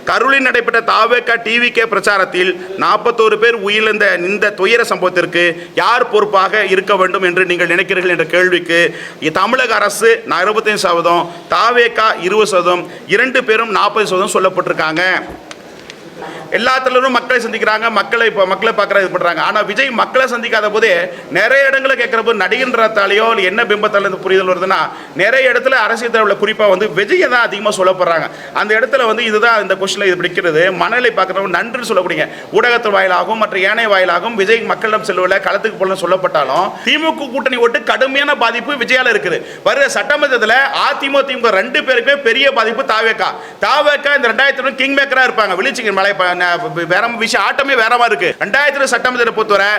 கரூரில் நடைபெற்ற தாவேகா டிவிகே பிரச்சாரத்தில் 41 பேர் உயிரிழந்த இந்த துயர சம்பவத்திற்கு யார் பொறுப்பாக இருக்க வேண்டும் என்று நீங்கள் நினைக்கிறீர்கள் என்ற கேள்விக்கு தமிழக அரசு 65%, தாவேகா 20%, 2 பேரும் 40% சொல்லப்பட்டிருக்காங்க. எல்லாத்திலும் மக்களை சந்திக்கிறாங்க, மக்களை பார்க்குற இது பண்ணுறாங்க. ஆனால் விஜய் மக்களை சந்திக்காத போதே நிறைய இடங்களை கேட்குறப்போ நடிகன்றத்தாலேயோ என்ன பிம்பத்தால் இந்த புரிதல் வருதுன்னா நிறைய இடத்துல அரசியல் தலைவர்கள் குறிப்பாக வந்து விஜயை தான் அதிகமாக சொல்லப்படுறாங்க. அந்த இடத்துல வந்து இதுதான் இந்த கொஸ்டினில் இது பிடிக்கிறது. மனநிலை பார்க்குறவங்க நன்றி சொல்லக்கூடிய ஊடகத்தின் வாயிலாகவும் மற்ற ஏனைய வாயிலாகவும் விஜய் மக்களிடம் செல்வதில் களத்துக்கு போல சொல்லப்பட்டாலும் திமுக கூட்டணி ஓட்டு கடுமையான பாதிப்பு விஜயால் இருக்குது. வருகிற சட்டமன்றத்தில் அதிமுக 2 பேருக்குமே பெரிய பாதிப்பு தாவேகா இந்த 2000 கிங் மேக்கராக இருப்பாங்க. விழிச்சிங்க மலை வேற விஷயம் ஆட்டமே வேற மாதிரி இருக்கு. 2000 சட்டமன்றத்தை பொறுத்தவரை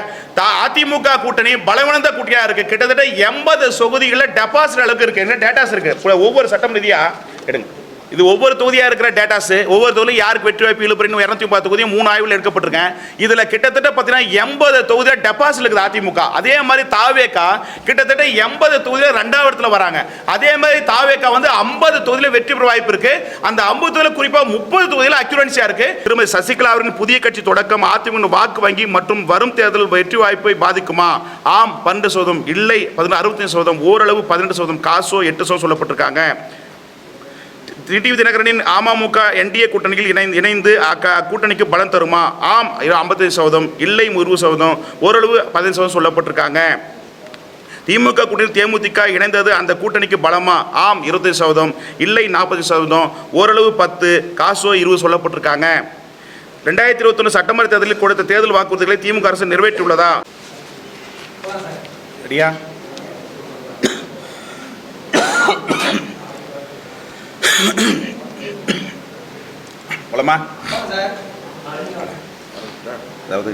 அதிமுக கூட்டணி பலவீனந்த கூட்டணியா இருக்கு. கிட்டத்தட்ட 80 தொகுதிகளில் டெபாசிட் அளவுக்கு இருக்கு. என்ன டேட்டாஸ் இருக்கு ஒவ்வொரு சட்டமன்றதியா எடுங்க. இது ஒவ்வொரு தொகுதியாக இருக்கிற டேட்டாஸ். ஒவ்வொரு தொகுதியும் யாருக்கு வெற்றி வாய்ப்பு இழுப்புறன்னு 230 தொகுதியும் 3 ஆய்வில் எடுக்கப்பட்டிருக்கேன். இதில் கிட்டத்தட்ட பார்த்தீங்கன்னா 80 தொகுதியில் டெபாசிட் இருக்குது அதிமுக. அதே மாதிரி தாவேகா கிட்டத்தட்ட 80 தொகுதியில் 2வது இடத்துல வராங்க. அதே மாதிரி தாவேகா வந்து 50 தொகுதியில் வெற்றி பெற வாய்ப்பு இருக்கு. அந்த 50 தொகுதியில் குறிப்பாக 30 தொகுதியில் அக்யூரன்சியா இருக்கு. திருமதி சசிகலா அவர்களின் புதிய கட்சி தொடக்கம் அதிமுக வாக்கு வங்கி மற்றும் வரும் தேர்தல் வெற்றி வாய்ப்பை பாதிக்குமா? ஆம் 12%, இல்லை 65%, ஓரளவு 18%, காசோ 8% சொல்லப்பட்டிருக்காங்க. டிடிவி தினகரனின் அமமுக என்டிஏ கூட்டணியில் இணைந்து கூட்டணிக்கு பலம் தருமா? ஆம் 55%, இல்லை 20%, ஓரளவு 15% சொல்லப்பட்டிருக்காங்க. திமுக கூட்டணியில் தேமுதிக இணைந்தது அந்த கூட்டணிக்கு பலமா? ஆம் 25%, இல்லை 40%, ஓரளவு 10%, காசோ 20% சொல்லப்பட்டிருக்காங்க. 2021 சட்டமன்ற தேர்தலில் கொடுத்த தேர்தல் வாக்குறுதிகளை திமுக அரசு நிறைவேற்றியுள்ளதா? சரியா? அதாவது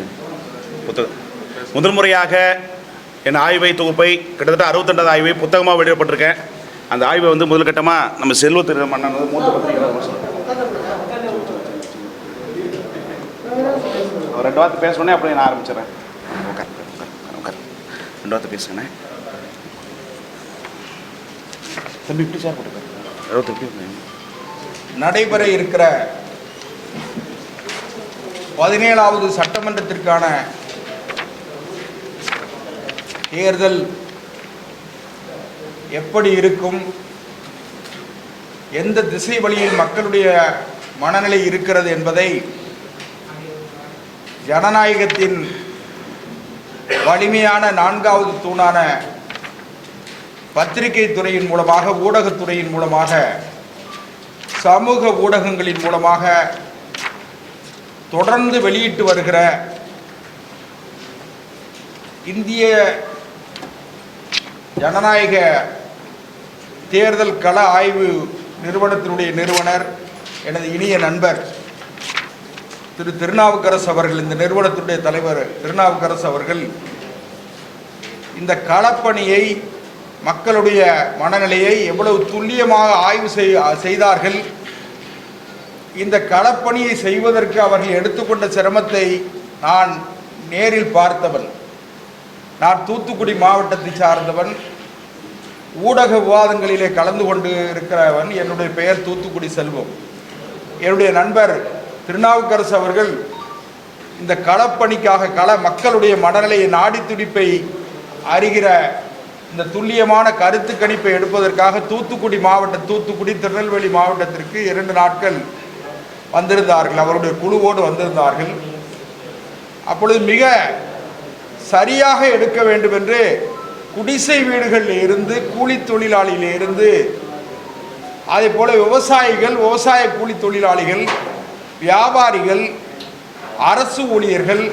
முதல் முறையாக என் ஆய்வை தொகுப்பை கிட்டத்தட்ட 62வது ஆய்வை புத்தகமாக வெளியிடப்பட்டிருக்கேன். அந்த ஆய்வை வந்து முதல் கட்டமாக நம்ம செல்வ திரு மன்னன் மூத்த பத்திரிகை 2 வார்த்தை பேசணுன்னே அப்படியே நான் ஆரம்பிச்சிடறேன். உட்கார் 2 வார்த்தை பேசுகிறேன். தம்பி இப்படி சார் போட்டு நடைபெற இருக்கிற 17வது சட்டமன்றத்திற்கான தேர்தல் எப்படி இருக்கும், எந்த திசை வழியில் மக்களுடைய மனநிலை இருக்கிறது என்பதை ஜனநாயகத்தின் வலிமையான 4வது தூணான பத்திரிகை துறையின் மூலமாக, ஊடகத்துறையின் மூலமாக, சமூக ஊடகங்களின் மூலமாக தொடர்ந்து வெளியிட்டு வருகிற இந்திய ஜனநாயக தேர்தல் கள ஆய்வு நிறுவனத்தினுடைய நிறுவனர் எனது இனிய நண்பர் திரு திருநாவுக்கரசு அவர்கள், இந்த நிறுவனத்தினுடைய தலைவர் திருநாவுக்கரசு அவர்கள் இந்த களப்பணியை, மக்களுடைய மனநிலையை எவ்வளவு துல்லியமாக ஆய்வு செய்தார்கள். இந்த களப்பணியை செய்வதற்கு அவர்கள் எடுத்துக்கொண்ட சிரமத்தை நான் நேரில் பார்த்தவன். நான் தூத்துக்குடி மாவட்டத்தை சார்ந்தவன், ஊடக விவாதங்களிலே கலந்து கொண்டு இருக்கிறவன். என்னுடைய பெயர் தூத்துக்குடி செல்வம். என்னுடைய நண்பர் திருநாவுக்கரசு அவர்கள் இந்த களப்பணிக்காக மக்களுடைய மனநிலையை, நாடி துடிப்பை அறிகிற இந்த துல்லியமான கருத்து கணிப்பை எடுப்பதற்காக தூத்துக்குடி திருநெல்வேலி மாவட்டத்திற்கு 2 நாட்கள் வந்திருந்தார்கள். அவருடைய குழுவோடு வந்திருந்தார்கள். அப்பொழுது மிக சரியாக எடுக்க வேண்டும் என்று குடிசை வீடுகளில் இருந்து, கூலி தொழிலாளியில் இருந்து, அதே போல விவசாயிகள், விவசாய கூலி தொழிலாளிகள், வியாபாரிகள், அரசு ஊழியர்கள்,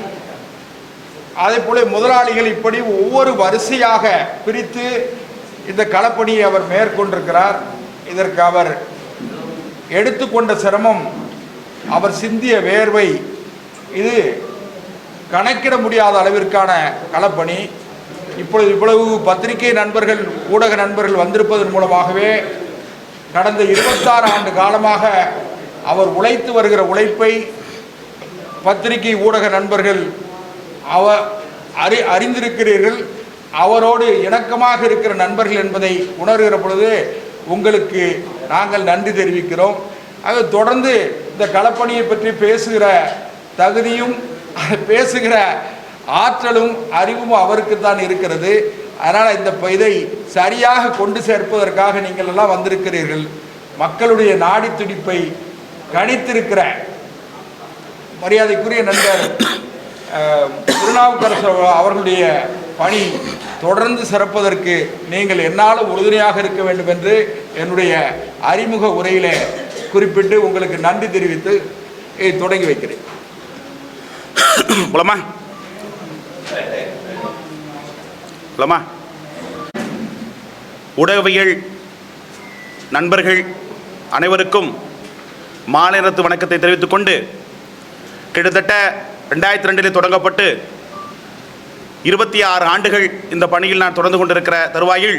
அதே போல முதலாளிகள், இப்படி ஒவ்வொரு வரிசையாக பிரித்து இந்த களப்பணியை அவர் மேற்கொண்டிருக்கிறார். இதற்கு அவர் எடுத்துக்கொண்ட சிரமம், அவர் சிந்திய வேர்வை, இது கணக்கிட முடியாத அளவிற்கான களப்பணி. இப்பொழுது இவ்வளவு பத்திரிகை நண்பர்கள், ஊடக நண்பர்கள் வந்திருப்பதன் மூலமாகவே கடந்த 26 ஆண்டு காலமாக அவர் உழைத்து வருகிற உழைப்பை பத்திரிகை ஊடக நண்பர்கள் அறிந்திருக்கிறீர்கள். அவரோடு இணக்கமாக இருக்கிற நண்பர்கள் என்பதை உணர்கிற பொழுது உங்களுக்கு நாங்கள் நன்றி தெரிவிக்கிறோம். ஆக தொடர்ந்து இந்த களப்பணியை பற்றி பேசுகிற தகுதியும் பேசுகிற ஆற்றலும் அறிவும் அவருக்கு தான் இருக்கிறது. அதனால் இதை சரியாக கொண்டு சேர்ப்பதற்காக நீங்கள் எல்லாம் வந்திருக்கிறீர்கள். மக்களுடைய நாடி துடிப்பை கணித்திருக்கிற மரியாதைக்குரிய நண்பர் திருநாவுக்கரசு அவர்களுடைய பணி தொடர்ந்து சிறப்பதற்கு நீங்கள் என்னாலும் உறுதுணையாக இருக்க வேண்டும் என்று என்னுடைய அறிமுக உரையிலே குறிப்பிட்டு உங்களுக்கு நன்றி தெரிவித்து தொடங்கி வைக்கிறேன். ஊடகவியல் நண்பர்கள் அனைவருக்கும் மாலை நேரத்து வணக்கத்தை தெரிவித்துக் கொண்டு, கிட்டத்தட்ட 2002 தொடங்கப்பட்டு 26 ஆண்டுகள் இந்த பணியில் நான் தொடர்ந்து கொண்டிருக்கிற தருவாயில்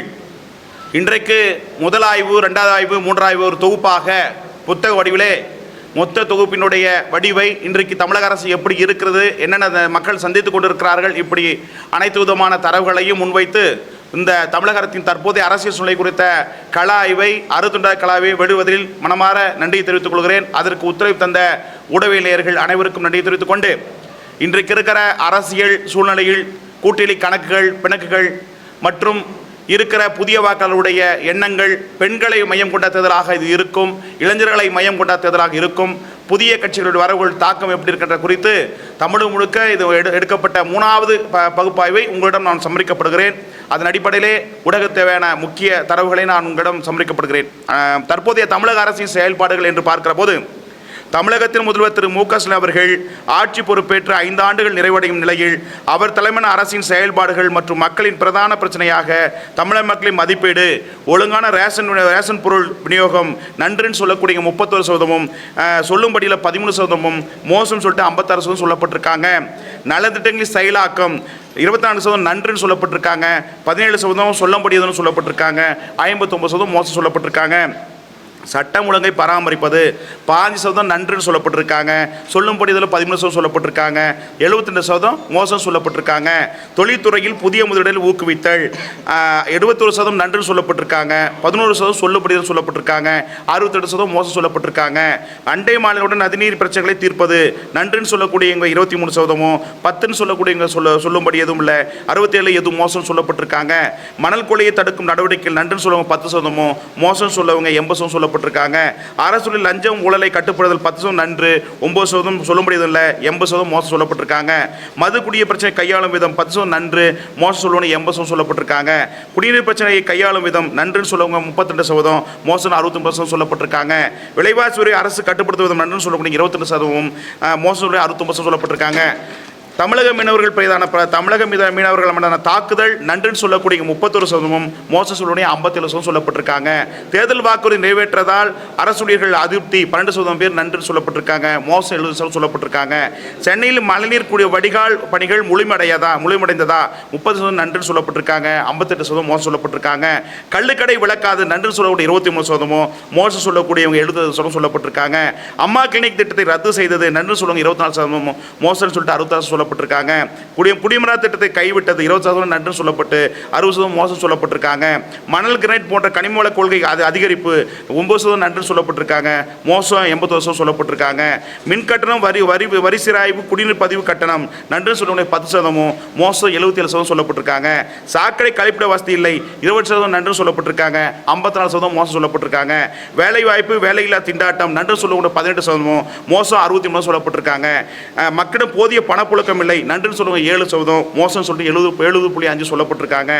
இன்றைக்கு முதல் ஆய்வு, 2வது ஆய்வு, 3வது ஆய்வு ஒரு தொகுப்பாக புத்தக வடிவிலே மொத்த தொகுப்பினுடைய வடிவை இன்றைக்கு தமிழக அரசு எப்படி இருக்கிறது, என்னென்ன மக்கள் சந்தித்து கொண்டிருக்கிறார்கள், இப்படி அனைத்து விதமான தரவுகளையும் முன்வைத்து இந்த தமிழக அரசின் தற்போதைய அரசியல் சூழ்நிலை குறித்த கள ஆய்வை, அறுத்துண்ட கள ஆய்வை வெளிவதில் மனமாற நன்றி தெரிவித்துக் கொள்கிறேன். அதற்கு ஒத்துழைப்பு தந்த ஊடகவியலாளர்கள் அனைவருக்கும் நன்றி தெரிவித்துக் கொண்டு, இன்றைக்கு இருக்கிற அரசியல் சூழ்நிலையில் கூட்டணி கணக்குகள், பிணக்குகள் மற்றும் இருக்கிற புதிய வாக்காளருடைய எண்ணங்கள் பெண்களை மையம் கொண்ட தேர்தலாக இது இருக்கும், இளைஞர்களை மையம் கொண்ட தேர்தலாக இருக்கும், புதிய கட்சிகளுடைய வரவுகள் தாக்கம் எப்படி இருக்கின்ற குறித்து தமிழ் முழுக்க இது எடுக்கப்பட்ட 3வது பகுப்பாய்வை உங்களிடம் நான் சமர்ப்பிக்கப்படுகிறேன். அதன் அடிப்படையிலே ஊடக தேவையான முக்கிய தரவுகளை நான் உங்களிடம் சமர்ப்பிக்கப்படுகிறேன். தற்போதைய தமிழக அரசின் செயல்பாடுகள் என்று பார்க்கிற போது, தமிழகத்தின் முதல்வர் திரு மு க ஸ்டாலின் அவர்கள் ஆட்சி பொறுப்பேற்று 5 ஆண்டுகள் நிறைவடையும் நிலையில் அவர் தலைமையான அரசின் செயல்பாடுகள் மற்றும் மக்களின் பிரதான பிரச்சனையாக தமிழக மக்களின் மதிப்பீடு, ஒழுங்கான ரேஷன் பொருள் விநியோகம் நன்றுன்னு சொல்லக்கூடிய 31%, சொல்லும்படியில் 13%, மோசம் சொல்லிட்டு 56% சொல்லப்பட்டிருக்காங்க. நலத்திட்டங்களின் செயலாக்கம் 24% நன்றுன்னு சொல்லப்பட்டிருக்காங்க, 17% சொல்லும்படியதுன்னு சொல்லப்பட்டிருக்காங்க, 59% மோசம் சொல்லப்பட்டிருக்காங்க. சட்டம் ஒழுங்கை பராமரிப்பது 5% நன்றுன்னு சொல்லப்பட்டிருக்காங்க, சொல்லும்படி இதில் 13% சொல்லப்பட்டிருக்காங்க, 72% மோசம் சொல்லப்பட்டிருக்காங்க. தொழில்துறையில் புதிய முதலீடுகள் ஊக்குவித்தல் 71% நன்றுன்னு சொல்லப்பட்டிருக்காங்க, 11% சொல்லும்படி சொல்லப்பட்டிருக்காங்க, 68% மோசம் சொல்லப்பட்டிருக்காங்க. அண்டை மாநிலங்களுடன் நதிநீர் பிரச்சனைகளை தீர்ப்பது நன்றுன்னு சொல்லக்கூடியவங்க 23%, 10ன்னு சொல்லக்கூடியவங்க சொல்லும்படி எதுவும் இல்லை, 67 எதுவும் மோசம் சொல்லப்பட்டிருக்காங்க. மணல் கொள்ளையை தடுக்கும் நடவடிக்கைகள் நன்றுன்னு சொல்லவங்க 10%, மோசம் சொல்லவங்க 80% சொல்லப்பட்டிருக்காங்க. அரசு லஞ்சம் ஊழலை கட்டுப்படுதல் 10% நன்று, 9% சொல்ல முடியதில்லை, 80% மோசம் சொல்லப்பட்டிருக்காங்க. மது குடிய பிரச்சனை கையாளும் விதம் 10% நன்று, மோசம் சொல்லுவங்க 80% சொல்லப்பட்டிருக்காங்க. குடிநீர் பிரச்சனையை கையாளும் விதம் நன்றுன்னு சொல்லவங்க 32%, மோசம் 69% சொல்லப்பட்டிருக்காங்க. விலைவாசி வரி அரசு கட்டுப்படுத்துவதும் நன்றுன்னு சொல்லக்கூடிய 22%, மோசம் 69% சொல்லப்பட்டிருக்காங்க. தமிழக மீனவர்கள் மீதான தமிழக மீனவர்கள் மீதான தாக்குதல் நன்றுன்னு சொல்லக்கூடிய 31%, மோசம் சொல்லக்கூடிய 57% சொல்லப்பட்டிருக்காங்க. தேர்தல் வாக்குறுதி நிறைவேற்றதால் அரசுடையர்கள் அதிருப்தி 12% பேர் நன்றுன்னு சொல்லப்பட்டிருக்காங்க, மோசம் 70% சொல்லப்பட்டிருக்காங்க. சென்னையில் மழைநீர் கூடிய வடிகால் பணிகள் முழுமையடைந்ததா 30% நன்றுன்னு சொல்லப்பட்டிருக்காங்க, 58% மோசம் சொல்லப்பட்டிருக்காங்க. கள்ளுக்கடை விளக்காது நன்றுன்னு சொல்லக்கூடிய 23%, மோசம் சொல்லக்கூடியவங்க 70% சொல்லப்பட்டிருக்காங்க. அம்மா கிளினிக் திட்டத்தை ரத்து செய்தது நன்றுன்னு சொல்லுவாங்க 24%, மோசம் சொல்லிட்டு 66% சொல்லப்பட்டிருக்காங்க. குடிமரா திட்டத்தை கைவிட்டது 20% நன்று சொல்லப்பட்டு 60% மோசம் சொல்லப்பட்டிருக்காங்க. மணல் கிரைட் போன்ற கனிமவள கொள்கை அதிகரிப்பு 9% நன்று சொல்லப்பட்டிருக்காங்க, மோசம் 80% சொல்லப்பட்டிருக்காங்க. மின் கட்டணம் வரி சிராய்வு குடிநீர் பதிவு கட்டணம் நன்று சொல்லக்கூடிய 10%, மோசம் 77% சொல்லப்பட்டிருக்காங்க. சாக்கடை கழிப்பிட வசதி இல்லை 20% நன்று சொல்லப்பட்டிருக்காங்க, 54% மோசம் சொல்லப்பட்டிருக்காங்க. வேலை வாய்ப்பு வேலையில்லா திண்டாட்டம் நன்று சொல்லக்கூடிய 18%, மோசம் 63% சொல்லப்பட்டிருக்காங்க. மக்களிடம் போதிய பணப்புழக்கம் இல்லை நன்றுன்னு சொல்லுவாங்க 7%, மோசம் சொல்லிட்டு 70.5 சொல்லப்பட்டிருக்காங்க.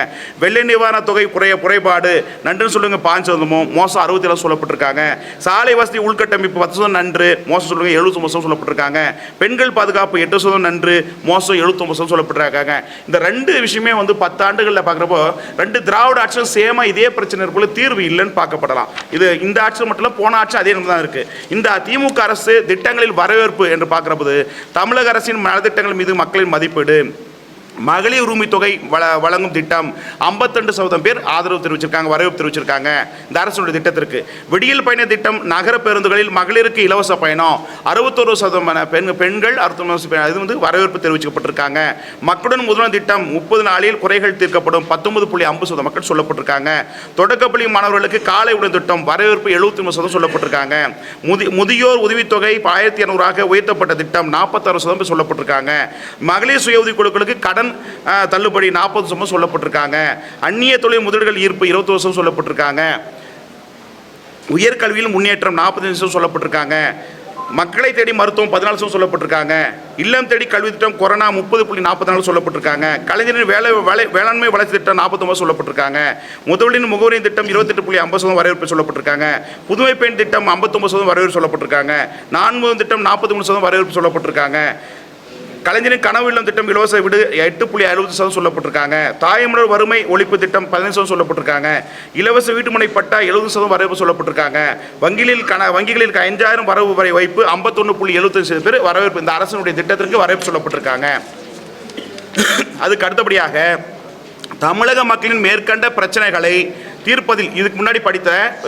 வெள்ளை நிவாரண தொகை குறைபாடு நன்றுன்னு சொல்லுங்க 5%, மோசம் 67 சொல்லப்பட்டிருக்காங்க. சாலை வசதி உள்கட்டமைப்பு 10% நன்று, மோசம் சொல்லுங்க 70% சொல்லப்பட்டிருக்காங்க. பெண்கள் பாதுகாப்பு 8% நன்று, மோசம் 79% சொல்லப்பட்டிருக்காங்க. இந்த 2 விஷயமே 10 ஆண்டுகளில் பார்க்குறப்போ 2 திராவிட ஆட்சியும் சேமா இதே பிரச்சனை இருக்குள்ள தீர்வு இல்லைன்னு பார்க்கப்படலாம். இது இந்த ஆட்சி மட்டும் இல்லை, போன ஆட்சி அதே தான் இருக்கு. இந்த திமுக அரசு திட்டங்களில் வரவேற்பு என்று பார்க்குற போது தமிழக அரசின் நலத்திட்டங்கள் மீது மக்களின் மதிப்பீடு, மகளிர் உரிமை தொகை வழங்கும் திட்டம் 52% பேர் ஆதரவு தெரிவிச்சிருக்காங்க, வரவேற்பு தெரிவிச்சிருக்காங்க இந்த அரசுடைய திட்டத்திற்கு. விடியல் பயண திட்டம், நகர பேருந்துகளில் மகளிருக்கு இலவச பயணம் 61% பெண்கள் இது வரவேற்பு தெரிவிக்கப்பட்டிருக்காங்க. மக்களுடன் முதல்வர் திட்டம் 30 நாளில் குறைகள் தீர்க்கப்படும் 19.5% மக்கள் சொல்லப்பட்டிருக்காங்க. தொடக்கப்பள்ளி மாணவர்களுக்கு காலை உணவு திட்டம் வரவேற்பு 73% சொல்லப்பட்டிருக்காங்க. முதியோர் உதவித்தொகை 1200 உயர்த்தப்பட்ட திட்டம் 46% சொல்லப்பட்டிருக்காங்க. மகளிர் சுய உதவி குழுக்களுக்கு கடன் தள்ளுபடி 40% சொல்லப்பட்டிருக்காங்க. அந்நிய தொழில் முதலீடுகள் ஈர்ப்பு 20% சொல்லப்பட்டிருக்காங்க. உயர்கல்வியில் முன்னேற்றம் 45% சொல்லப்பட்டிருக்காங்க. மக்களை தேடி மருத்துவம் 14% சொல்லப்பட்டிருக்காங்க. இல்லம் தேடி கல்வி திட்டம் கொரோனா 30.44 சொல்லப்பட்டிருக்காங்க. கலைஞரின் வேளாண்மை வளர்ச்சி திட்டம் 49 சொல்லப்பட்டிருக்காங்க. முதல்வரின் முகவரின் திட்டம் 28.50% வரவேற்பு சொல்லப்பட்டிருக்காங்க. புதுமை பெண் திட்டம் 59% வரவேற்பு சொல்லப்பட்டிருக்காங்க. 4 திட்டம் 43% வரவேற்பு சொல்லப்பட்டிருக்காங்க. கலைஞரின் கனவு இல்லம் திட்டம் இலவச வீடு 8.60% சொல்லப்பட்டிருக்காங்க. தாய்மலர் வறுமை ஒழிப்பு திட்டம் 15% சொல்லப்பட்டிருக்காங்க. இலவச வீட்டுமனை பட்டா 70% வரவேற்பு சொல்லப்பட்டிருக்காங்க. வங்கிகளில் 5000 வரவு வரை வைப்பு 51.75 பேர் வரவேற்பு இந்த அரசினுடைய திட்டத்திற்கு வரவேற்பு சொல்லப்பட்டிருக்காங்க. அதுக்கு அடுத்தபடியாக தமிழக மக்களின் மேற்கண்ட பிரச்சனைகளை தீர்ப்பதில் இதுக்கு முன்னாடி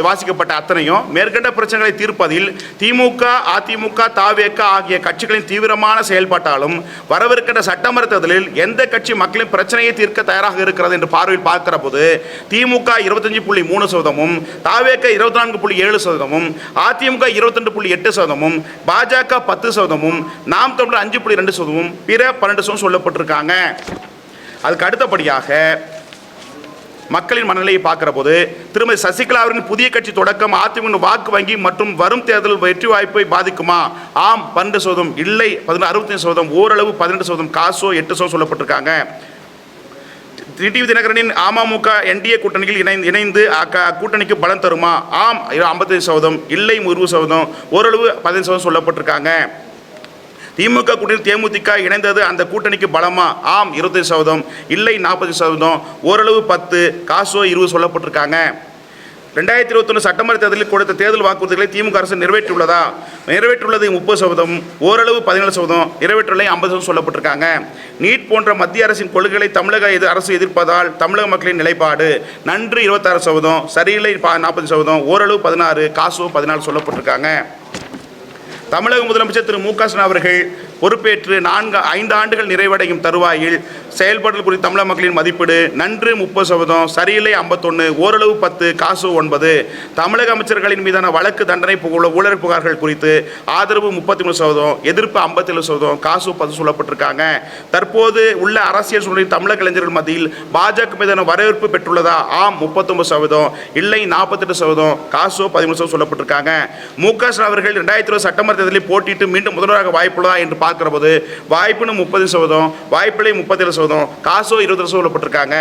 வாசிக்கப்பட்ட அத்தனையும் மேற்கண்ட பிரச்சனைகளை தீர்ப்பதில் திமுக, அதிமுக, தவேக ஆகிய கட்சிகளின் தீவிரமான செயல்பாட்டாலும் வரவிருக்கின்ற சட்டமன்ற தேர்தலில் எந்த கட்சி மக்களின் பிரச்சனையை தீர்க்க தயாராக இருக்கிறது என்று பார்வையில் பார்க்கிற போது திமுக 25.3%, தவேக 24.7%, அதிமுக 22.8%, பாஜக 10%, நாம் தமிழர் 5.2%, பிற 12% சொல்லப்பட்டிருக்காங்க. அதுக்கு அடுத்தபடியாக மக்களின் மனநிலையை பார்க்கிற போது திருமதி சசிகலா அவர்களின் புதிய கட்சி தொடக்கம் அதிமுக வாக்கு வங்கி மற்றும் வரும் தேர்தல் வெற்றி வாய்ப்பை பாதிக்குமா? ஆம் 12%, இல்லை 65%, ஓரளவு 12%, காசோ 8% சொல்லப்பட்டிருக்காங்க. டிடிவி தினகரனின் அமமுக என்டிஏ கூட்டணியில் இணைந்து கூட்டணிக்கு பலம் தருமா? ஆம் 55%, இல்லை 20%, ஓரளவு 15% சொல்லப்பட்டிருக்காங்க. திமுக கூட்டணியில் தேமுதிக இணைந்தது அந்த கூட்டணிக்கு பலமா? ஆம் 25%, இல்லை 40%, ஓரளவு 10%, காசோ 20% சொல்லப்பட்டிருக்காங்க. 2021 சட்டமன்ற தேர்தலில் கொடுத்த தேர்தல் வாக்குறுதிகளை திமுக அரசு நிறைவேற்றியுள்ளதா? நிறைவேற்றுள்ளது 30%, ஓரளவு 17%, நிறைவேற்றலை 50% சொல்லப்பட்டிருக்காங்க. நீட் போன்ற மத்திய அரசின் கொள்கைகளை தமிழக அரசு எதிர்ப்பதால் தமிழக மக்களின் நிலைப்பாடு நன்று 26%, சரியில்லை 40%, ஓரளவு 16%, காசோ 14% சொல்லப்பட்டிருக்காங்க. தமிழக முதலமைச்சர் திரு மு க ஸ்டாலின் அவர்கள் பொறுப்பேற்று 5 ஆண்டுகள் நிறைவடையும் தருவாயில் செயல்பாடுகள் குறித்து தமிழக மக்களின் மதிப்பீடு நன்று 30%, சரியில்லை 51%, ஓரளவு 10%, காசு 9%. தமிழக அமைச்சர்களின் மீதான வழக்கு தண்டனை ஊழல் புகார்கள் குறித்து ஆதரவு 33%, எதிர்ப்பு 57%, காசு 10% சொல்லப்பட்டிருக்காங்க. தற்போது உள்ள அரசியல் சூழலில் தமிழக இளைஞர்கள் மத்தியில் பாஜக மீதான வரவேற்பு பெற்றுள்ளதா? ஆம் 39%, இல்லை 48%, காசு 13% சொல்லப்பட்டிருக்காங்க. மு க ஸ்டாலின் அவர்கள் 2020 சட்டமன்ற தேர்தலில் போட்டிட்டு மீண்டும் முதல்வராக வாய்ப்புள்ளதா என்று பார்க்கிற போது வாய்ப்புன்னு 30%, வாய்ப்பில்லை 37%, காசோ 20% சொல்லப்பட்டிருக்காங்க.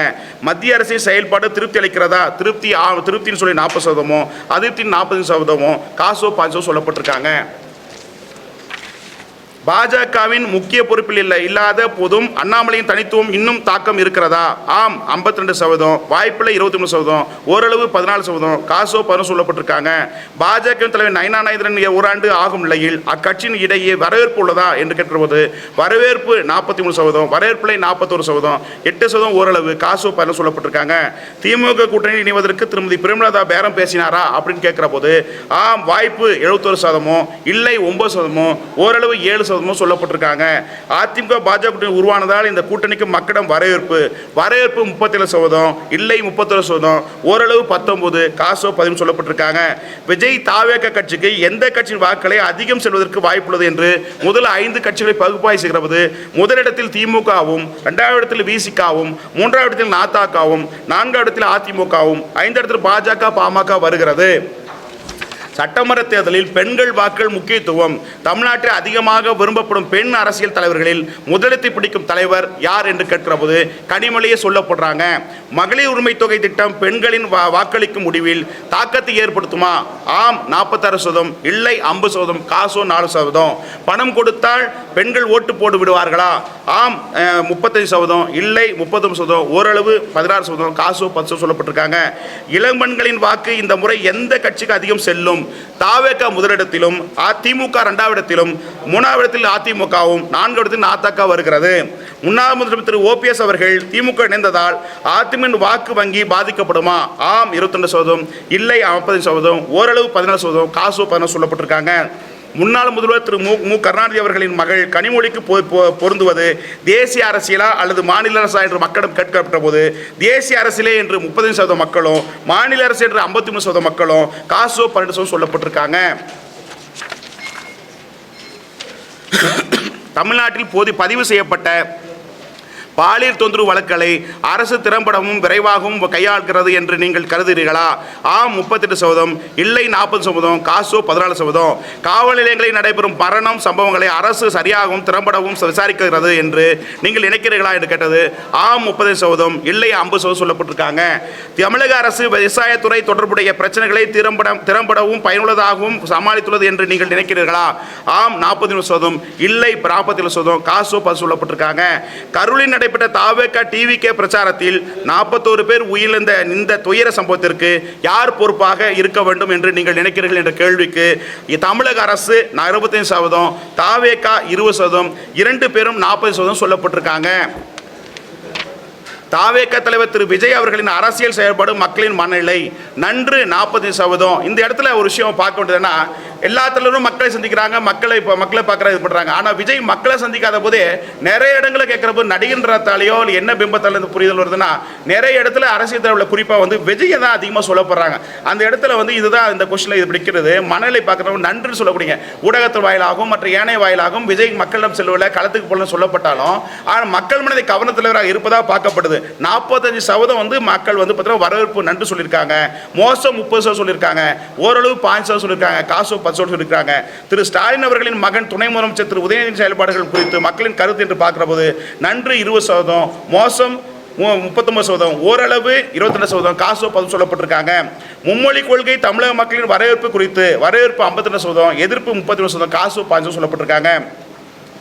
மத்திய அரசின் செயல்பாடு திருப்தி அளிக்கிறதா? திருப்தின்னு சொல்லி 40%, அதிருப்தின்னு 40%, காசோ 5% சொல்லப்பட்டிருக்காங்க. பாஜகவின் முக்கிய பொறுப்பில் இல்லாத போதும் அண்ணாமலையின் தனித்துவம் இன்னும் தாக்கம் இருக்கிறதா? ஆம் 52%, வாய்ப்பில்லை 23%, ஓரளவு 14%, காசோ 10% சொல்லப்பட்டிருக்காங்க. பாஜகவின் தலைவர் நயனா நாகேந்திரன் ஓராண்டு ஆகும் நிலையில் அக்கட்சியின் இடையே வரவேற்பு உள்ளதா என்று கேட்கிறபோது வரவேற்பு 43%, வரவேற்பில்லை 41%, 8%, ஓரளவு, காசோ 10% சொல்லப்பட்டிருக்காங்க. திமுக கூட்டணியில் இணைவதற்கு திருமதி பிரேமலதா பேரம் பேசினாரா அப்படின்னு கேட்கிற போது ஆம் வாய்ப்பு 71%, இல்லை 9%, ஓரளவு 7% சொல்லப்பட்டிருக்காங்க. அதிமுக பாஜக உருவானதால் இந்த கூட்டணிக்கு மக்களிடம் வரவேற்பு 37%, இல்லை 31%, ஓரளவு 19%, காசோ 10% சொல்லப்பட்டிருக்காங்க. விஜய் தாவேக கட்சிக்கு எந்த கட்சியின் வாக்களை அதிகம் செல்வதற்கு வாய்ப்புள்ளது என்று முதல் 5 கட்சிகளை பகுப்பாய்வு செய்கிறது. முதலிடத்தில் திமுகவும், 2வது இடத்தில் விசிகாவும், 3வது இடத்தில் நாதாகவும், 4வது இடத்தில் அதிமுகவும், 5வது இடத்தில் பாஜக பாமக வருகிறது. சட்டமன்ற தேர்தலில் பெண்கள் வாக்குகள் முக்கியத்துவம். தமிழ்நாட்டில் அதிகமாக விரும்பப்படும் பெண் அரசியல் தலைவர்களில் முதலிடத்தை பிடிக்கும் தலைவர் யார் என்று கேட்கிற போது கனிமொழியே சொல்லப்படுறாங்க. மகளிர் உரிமை தொகை திட்டம் பெண்களின் வாக்களிக்கும் முடிவில் தாக்கத்தை ஏற்படுத்துமா? ஆம் 46%, இல்லை 50%, காசோ 4%. பணம் கொடுத்தால் பெண்கள் ஓட்டு போட்டு விடுவார்களா? ஆம் 35%, இல்லை 30%, ஓரளவு 16%, காசோ 10% சொல்லப்பட்டிருக்காங்க. இளம்பெண்களின் வாக்கு இந்த முறை எந்த கட்சிக்கு அதிகம் செல்லும்? தவேக முதலிடத்திலும், அதிமுக 2வது இடத்திலும், 3வது இடத்தில் அதிமுகவும், 4வது இடத்தில் நாதாக வருகிறது. முன்னாள் முதலமைச்சர் திரு ஓபிஎஸ் அவர்கள் திமுக இணைந்ததால் அதிமுக வாக்கு வங்கி பாதிக்கப்படுமா? ஆம் 22%, இல்லை 50%, ஓரளவு 14%, காசு 14 சொல்லப்பட்டிருக்காங்க. முன்னாள் முதல்வர் திரு மு கருணாநிதி அவர்களின் மகள் கனிமொழிக்கு பொருந்துவது தேசிய அரசியலா அல்லது மாநில அரசா என்று மக்களிடம் கேட்கப்பட்ட போது தேசிய அரசியலே என்று 35% மக்களும், மாநில அரசு என்று 53% மக்களும், காசு 12% சொல்லப்பட்டிருக்காங்க. தமிழ்நாட்டில் பதிவு செய்யப்பட்ட பாலியல் தொந்தரவு வழக்குகளை அரசு திறம்படவும் விரைவாகவும் கையாள்கிறது என்று நீங்கள் கருதுகிறீர்களா? ஆம் 38%, இல்லை 40%, காசு 14%. காவல் நிலையங்களில் நடைபெறும் மரணம் சம்பவங்களை அரசு சரியாகவும் திறம்படவும் விசாரிக்கிறது என்று நீங்கள் நினைக்கிறீர்களா என்று கேட்டது ஆம் 30%, இல்லை 50% சொல்லப்பட்டிருக்காங்க. தமிழக அரசு விவசாயத்துறை தொடர்புடைய பிரச்சனைகளை திறம்படவும் பயனுள்ளதாகவும் சமாளித்துள்ளது என்று நீங்கள் நினைக்கிறீர்களா? ஆம் 43%, இல்லை 47%, காசு 10 சொல்லப்பட்டிருக்காங்க. கரூரில் நடைபெற்ற தாவேகா டிவிகே பிரச்சாரத்தில் 41 பேர் உயிரிழந்த இந்த துயர சம்பவத்திற்கு யார் பொறுப்பாக இருக்க வேண்டும் என்று நீங்கள் நினைக்கிறீர்கள் என்ற கேள்விக்கு தமிழக அரசு 65%, தாவேகா 20%, 2 பேரும் 40% சொல்லப்பட்டிருக்காங்க. தாவேக தலைவர் திரு விஜய் அவர்களின் அரசியல் செயல்பாடு மக்களின் மனநிலை நன்று 40%. இந்த இடத்துல ஒரு விஷயம் பார்க்க வேண்டியதுன்னா எல்லா தலைவரும் மக்களை சந்திக்கிறாங்க, மக்களை பார்க்குற இது பண்ணுறாங்க. ஆனால் விஜய் மக்களை சந்திக்காத போதே நிறைய இடங்களை கேட்குறப்போ நடிகன்றத்தாலேயோ என்ன பிம்பத்தால் இந்த புரிதல் வருதுன்னா நிறைய இடத்துல அரசியல் தலைவர்கள் குறிப்பாக வந்து விஜயை தான் அதிகமாக சொல்லப்படுறாங்க. அந்த இடத்துல வந்து இதுதான் இந்த கொஸ்டினில் இது பிடிக்கிறது. மனநிலை பார்க்குறவங்க நன்று சொல்லக்கூடிய ஊடகத்தின் வாயிலாகவும் மற்ற ஏனைய வாயிலாகவும் விஜய் மக்களிடம் செல்வதில் களத்துக்கு போல சொல்லப்பட்டாலும் ஆனால் மக்கள் மனதை கவர்ன தலைவராக இருப்பதாக பார்க்கப்படுது. 45% வந்து மக்கள் வந்து பார்த்தீங்கன்னா வரவேற்பு நன்று சொல்லியிருக்காங்க, மோசம் 30% சொல்லியிருக்காங்க, ஓரளவு 5% சொல்லியிருக்காங்க, காசு 10% சொல்லியிருக்காங்க. திரு ஸ்டாலின் அவர்களின் மகன் துணை முதலமைச்சர் திரு உதயநிதி செயல்பாடுகள் குறித்து மக்களின் கருத்து என்று பார்க்கிற போது நன்று 20%, மோசம் 39%, ஓரளவு 22%, காசு 10 சொல்லப்பட்டிருக்காங்க. மும்மொழி கொள்கை தமிழக மக்களின் வரவேற்பு குறித்து வரவேற்பு 52%, எதிர்ப்பு 31%, காசு 5 சொல்லப்பட்டிருக்காங்க.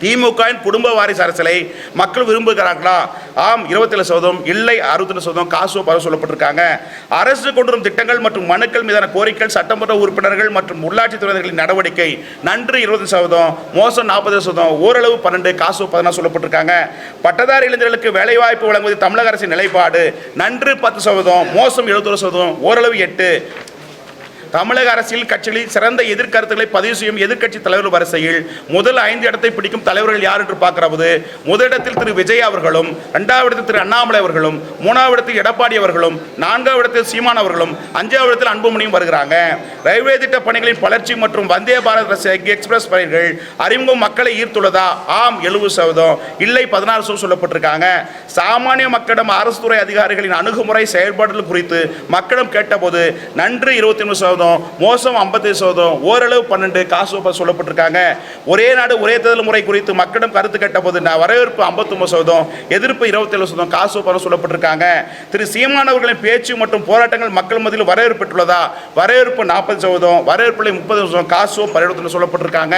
திமுகவின் குடும்ப வாரிசு அரசியலை மக்கள் விரும்புகிறார்களா? ஆம் 27%, இல்லை 62%, காசு 10 சொல்லப்பட்டிருக்காங்க. அரசு கொண்டுவரும் திட்டங்கள் மற்றும் மனுக்கள் மீதான கோரிக்கைகள் சட்டமன்ற உறுப்பினர்கள் மற்றும் உள்ளாட்சி துறையினர்களின் நடவடிக்கை நன்று 20%, மோசம் 40%, ஓரளவு 12%, காசு 14 சொல்லப்பட்டிருக்காங்க. பட்டதாரி இளைஞர்களுக்கு வேலைவாய்ப்பு வழங்குவது தமிழக அரசின் நிலைப்பாடு நன்று 10%, மோசம் 71%, ஓரளவு 8%. தமிழக அரசியல் கட்சிகளில் சிறந்த எதிர்கருத்துக்களை பதிவு செய்யும் எதிர்க்கட்சி தலைவர் வரிசையில் முதல் 5 இடத்தை பிடிக்கும் தலைவர்கள் யார் என்று பார்க்கிறது முதலிடத்தில் திரு விஜய் அவர்களும், 2வது இடத்தில் திரு அண்ணாமலை அவர்களும், 3வது இடத்தில் எடப்பாடி அவர்களும், 4வது இடத்தில் சீமான் அவர்களும், 5வது இடத்தில் அன்புமணியும் வருகிறாங்க. ரயில்வே திட்ட பணிகளின் வளர்ச்சி மற்றும் வந்தே பாரத் எக்ஸ்பிரஸ் பணிகள் அறிமுகம் மக்களை ஈர்த்துள்ளதா? ஆம் 70%, இல்லை 16% சொல்லப்பட்டிருக்காங்க. சாமானிய மக்களிடம் அரசு துறை அதிகாரிகளின் அணுகுமுறை செயல்பாடுகள் குறித்து மக்களிடம் கேட்டபோது நன்று 25%, மோசம் 50%, ஓரளவு 12%, காசு சொல்லப்பட்டிருக்காங்க. ஒரே நாடு ஒரே தேர்தல் முறை குறித்து மக்களிடம் கருத்து கேட்டபோது வரவேற்பு 59%, எதிர்ப்பு 27%, காசு சொல்லப்பட்டிருக்காங்க. திரு சீமான் அவர்களின் பேச்சு மற்றும் போராட்டங்கள் மக்கள் மத்தியில் வரவேற்பு பெற்றுள்ளதா? வரவேற்பு 40%, வரவேற்பு 30%, காசு 17% சொல்லப்பட்டிருக்காங்க.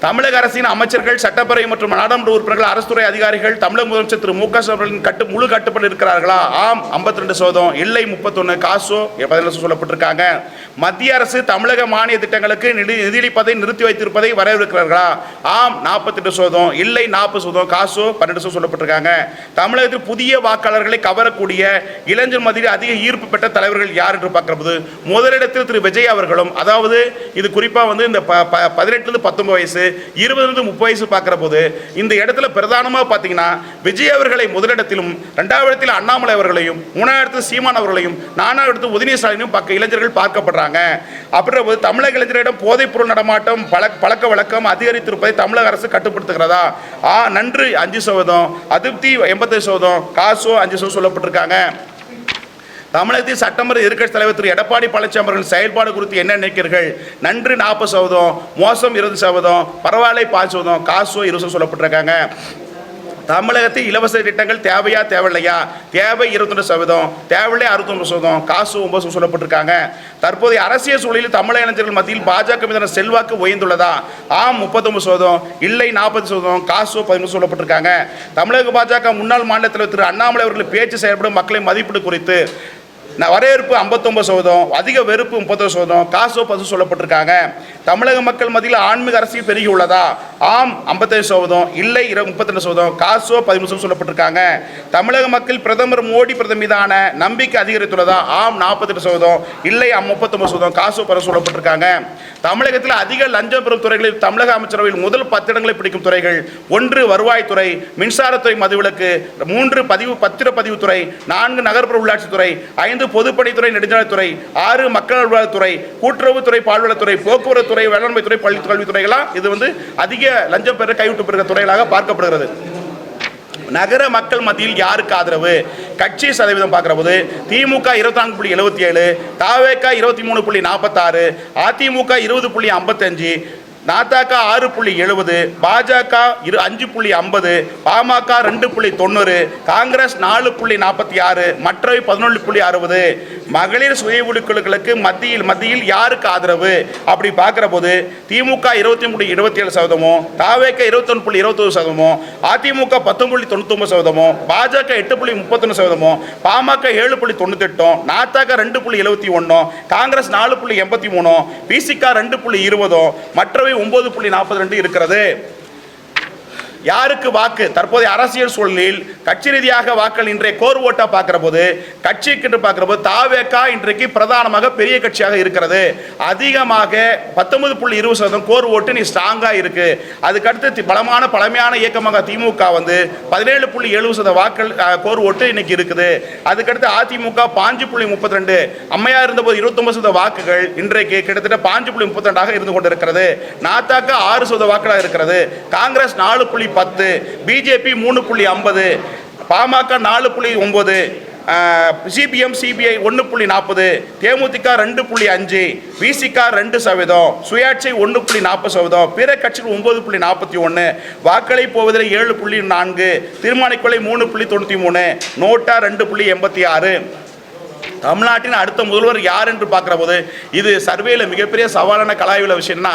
தமிழக அரசின் அமைச்சர்கள், சட்டப்பேரவை மற்றும் நாடாளுமன்ற உறுப்பினர்கள், அரசு துறை அதிகாரிகள் தமிழக முதலமைச்சர் திரு மு.க. ஸ்டாலின் முழு கட்டுப்பாடு இருக்கிறார்களா? ஆம் 52%, இல்லை 31%, காசு 17% சொல்லப்பட்டிருக்காங்க. மத்திய அரசு தமிழக மானிய திட்டங்களுக்கு நிதியளிப்பதை நிறுத்தி வைத்திருப்பதை வரவேற்கிறார்களா? ஆம் 48%, இல்லை 40%, காசு 12% சொல்லப்பட்டிருக்காங்க. தமிழகத்தில் புதிய வாக்காளர்களை கவரக்கூடிய இளைஞர் மத்தியில் அதிக ஈர்ப்பு பெற்ற தலைவர்கள் யார் என்று பார்க்கிறது முதலிடத்தில் திரு விஜய் அவர்களும், அதாவது இது குறிப்பாக வந்து இந்த 18 19 வயசு 20 30 வயசு பார்க்கிற போது இந்த இடத்துல பிரதானமாக பார்த்தீங்கன்னா விஜய் அவர்களை முதலிடத்திலும், 2வது இடத்தில் அண்ணாமலை அவர்களையும், 3வது இடத்தில் சீமான் அவர்களையும், 4வது இடத்தில் உதயநிதி ஸ்டாலினும் இளைஞர்கள் பார்க்கப்படுறாங்க. அப்படின்ற போது தமிழக இளைஞர்களிடம் போதைப் பொருள் நடமாட்டம் பழக்க வழக்கம் அதிகரித்திருப்பதை தமிழக அரசு கட்டுப்படுத்துகிறதா? நன்று 5%, அதிருப்தி 85%, காசு 5% சொல்லப்பட்டிருக்காங்க. தமிழகத்தில் சட்டமன்ற எதிர்க்கட்சி தலைவர் திரு எடப்பாடி பழனிசாமி அவர்கள் செயல்பாடு குறித்து என்ன நினைக்கிறீர்கள்? நன்று 40%, மோசம் 20%, பரவாயில்லை 5%, காசு 20% சொல்லப்பட்டிருக்காங்க. தமிழகத்தில் இலவச திட்டங்கள் தேவையா தேவையில்லையா? தேவை 21%, தேவையில்லை 61%, காசு 9% சொல்லப்பட்டிருக்காங்க. தற்போதைய அரசியல் சூழலில் தமிழக இளைஞர்கள் மத்தியில் பாஜக மீதான செல்வாக்கு உயர்ந்துள்ளதா? ஆம் 39%, இல்லை 40%, காசு 13% சொல்லப்பட்டிருக்காங்க. தமிழக பாஜக முன்னாள் மாநில தலைவர் திரு அண்ணாமலை அவர்கள் பேச்சு செயல்படும் மக்களை மதிப்பீடு குறித்து வரவேற்பு 59%, அதிக வெறுப்பு 30%, காசு 10% சொல்லப்பட்டிருக்காங்க. தமிழக மக்கள் மத்தியில் ஆன்மீக அரசியல் பெருகி உள்ளதா? ஆம் 55%, இல்லை 32%, காசோ 13% சொல்லப்பட்டிருக்காங்க. தமிழக மக்கள் பிரதமர் மோடி பிரதமர் மீதான நம்பிக்கை அதிகரித்துள்ளதா? ஆம் 48%, இல்லை 39%, காசோ 10% சொல்லப்பட்டிருக்காங்க. தமிழகத்தில் அதிக லஞ்சம் பெறும் துறைகளில் தமிழக அமைச்சரவையில் முதல் 10 இடங்களை பிடிக்கும் துறைகள்: 1 வருவாய்த்துறை, மின்சாரத்துறை மதுவிலக்கு, 3 பத்திரப்பதிவுத்துறை, 4 நகர்ப்புற உள்ளாட்சித்துறை, 5 பொதுப்பணித்துறை நெடுஞ்சாலைத்துறை, 6 மக்கள் நல்வாழ்வுத்துறை, கூட்டுறவுத்துறை, பால்வளத்துறை, போக்குவரத்துறை, வேளாண்மை துறை, பள்ளி கல்வித்துறைகளா இது வந்து அதிக லஞ்சம் பெற கைவிட்டு பெறுகிற துறைகளாக பார்க்கப்படுகிறது. நகர மக்கள் மத்தியில் யாருக்கு ஆதரவு? கட்சி சதவீதம் பார்க்கிற போது திமுக 24.77, தவேக 23.46, அதிமுக 20.55, நாதக 6.70, பாஜக 5.50, பாமக 2.90, காங்கிரஸ் 4.46, மற்றவை 11.60. மகளிர் சுய உறுப்பினர்களுக்கு மத்தியில் யாருக்கு ஆதரவு அப்படி பார்க்கிற போது திமுக 20.27%, தவேக 21.21%, அதிமுக 10.99%, பாஜக 8.31%, பாமக 7.98, நாதக 2.71, காங்கிரஸ் 4.83, பிசிக 2.20, மற்றவை 9.42 இருக்கிறது. யாருக்கு வாக்கு? தற்போதைய அரசியல் சூழலில் கட்சி ரீதியாக வாக்கள் இன்றைய கோர் ஓட்டா பார்க்கிற போது கட்சிக்கு பார்க்கிற போது தவேக இன்றைக்கு பிரதானமாக பெரிய கட்சியாக இருக்கிறது. அதிகமாக 19.20% கோர் ஓட்டு நீ ஸ்ட்ராங்கா இருக்கு. அதுக்கடுத்து பழமையான இயக்கமாக திமுக வந்து 17.70% வாக்கள் கோர் ஓட்டு இன்னைக்கு இருக்குது. அதுக்கடுத்து அதிமுக 5.32, அம்மையா இருந்தபோது 29% வாக்குகள் இன்றைக்கு கிட்டத்தட்ட 5.32 இருந்து கொண்டிருக்கிறது. நாதக 6% வாக்குகளாக இருக்கிறது. Congress 4.10, BJP 3.50, PMK 4.9, CPM CBI 1.40, தேமுதிக 2.5, விசிக 2%, சுயாட்சி 1.40%, பிற கட்சிகள் 9.41, வாக்களை போவதில் 7.4, தீர்மானிக்கொலை 3.93, நோட்டா 2.86. தமிழ்நாட்டின் அடுத்த முதல்வர் யார் என்று பார்க்கிற போது இது சர்வேல மிகப்பெரிய சவாலான கலாய்வுல விஷயம்னா,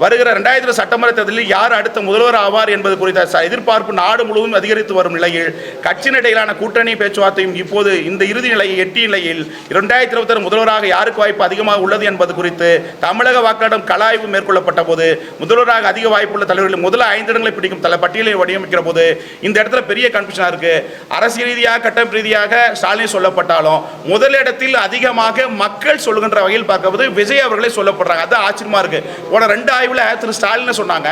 வருகிற 2000 சட்டமன்ற தேர்தலில் யார் அடுத்த முதல்வர் ஆவார் என்பது குறித்த எதிர்பார்ப்பு நாடு முழுவதும் அதிகரித்து வரும் நிலையில் கட்சியின் இடையிலான கூட்டணி பேச்சுவார்த்தையும் இப்போது இந்த இறுதி நிலையை எட்டிய நிலையில் 2026 முதல்வராக யாருக்கு வாய்ப்பு அதிகமாக உள்ளது என்பது குறித்து தமிழக வாக்காளரிடம் கலாய்வு மேற்கொள்ளப்பட்ட போது முதல்வராக அதிக வாய்ப்புள்ள தலைவர்கள் முதல் 5 இடங்களை பிடிக்கும் பட்டியலை வடிவமைக்கிற போது இந்த இடத்துல பெரிய கன்ஃபியூஷனா இருக்கு. அரசியல் ரீதியாக கட்டமைப்பு ரீதியாக ஸ்டாலின் சொல்லப்பட்டாலும் முதலிடத்தில் அதிகமாக மக்கள் சொல்லுகின்ற வகையில் பார்க்கும்போது விஜய் அவர்களே சொல்லப்படுறாங்க. அது ஆச்சரியமா இருக்கு. போன 2 ஆய்வுல திரு ஸ்டாலின் சொன்னாங்க.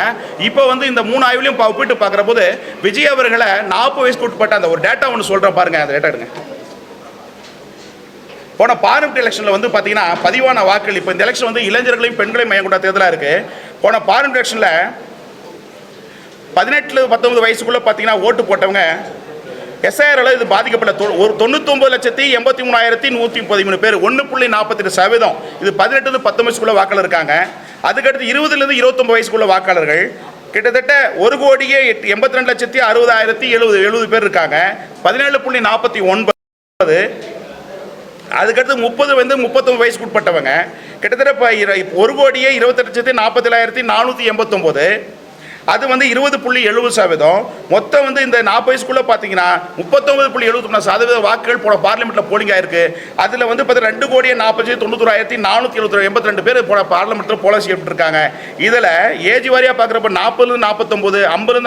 இப்போ வந்து இந்த 3 ஆய்வுலையும் ஒப்பிட்டு பார்க்கிற போது விஜய் அவர்களை 40 வயசுக்கு உட்பட்ட அந்த ஒரு டேட்டா ஒன்று சொல்றேன் பாருங்க. அந்த டேட்டா எடுங்க. போன பார்லிமெண்ட் எலெக்ஷன்ல வந்து பாத்தீங்கன்னா பதிவான வாக்குகள், இப்போ இந்த எலெக்ஷன் வந்து இளைஞர்களையும் பெண்களையும் மையம் கொண்ட தேர்தலாக இருக்கு. போன பார்லிமெண்ட் எலெக்ஷன்ல 18-19 வயசுக்குள்ள பாத்தீங்கன்னா ஓட்டு போட்டவங்க எஸ்ஐஆர் இது பாதிக்கப்பட்ட 99,83,113 பேர், 1.48%. இது 18-19 வயசுக்குள்ள வாக்காளர் இருக்காங்க. அதுக்கடுத்து 20-29 வயசுக்குள்ள வாக்காளர்கள் கிட்டத்தட்ட 1,82,60,070 பேர் இருக்காங்க, 17.49. அதுக்கடுத்து 30-39 வயசுக்கு உட்பட்டவங்க கிட்டத்தட்ட 1,28,47,489. அது வந்து 20.70%. மொத்தம் வந்து இந்த 40 வயசுக்குள்ள பார்த்தீங்கன்னா 39.73% வாக்குகள் போன பார்லிமெண்ட்ல போலிங் ஆயிருக்கு. அதில் வந்து 2,40,91,482 பேர் போன பார்லிமெண்ட்ல போல செய்யப்பட்டிருக்காங்க. இதில் ஏஜ் வாரியாக பார்க்குறப்ப 40-49,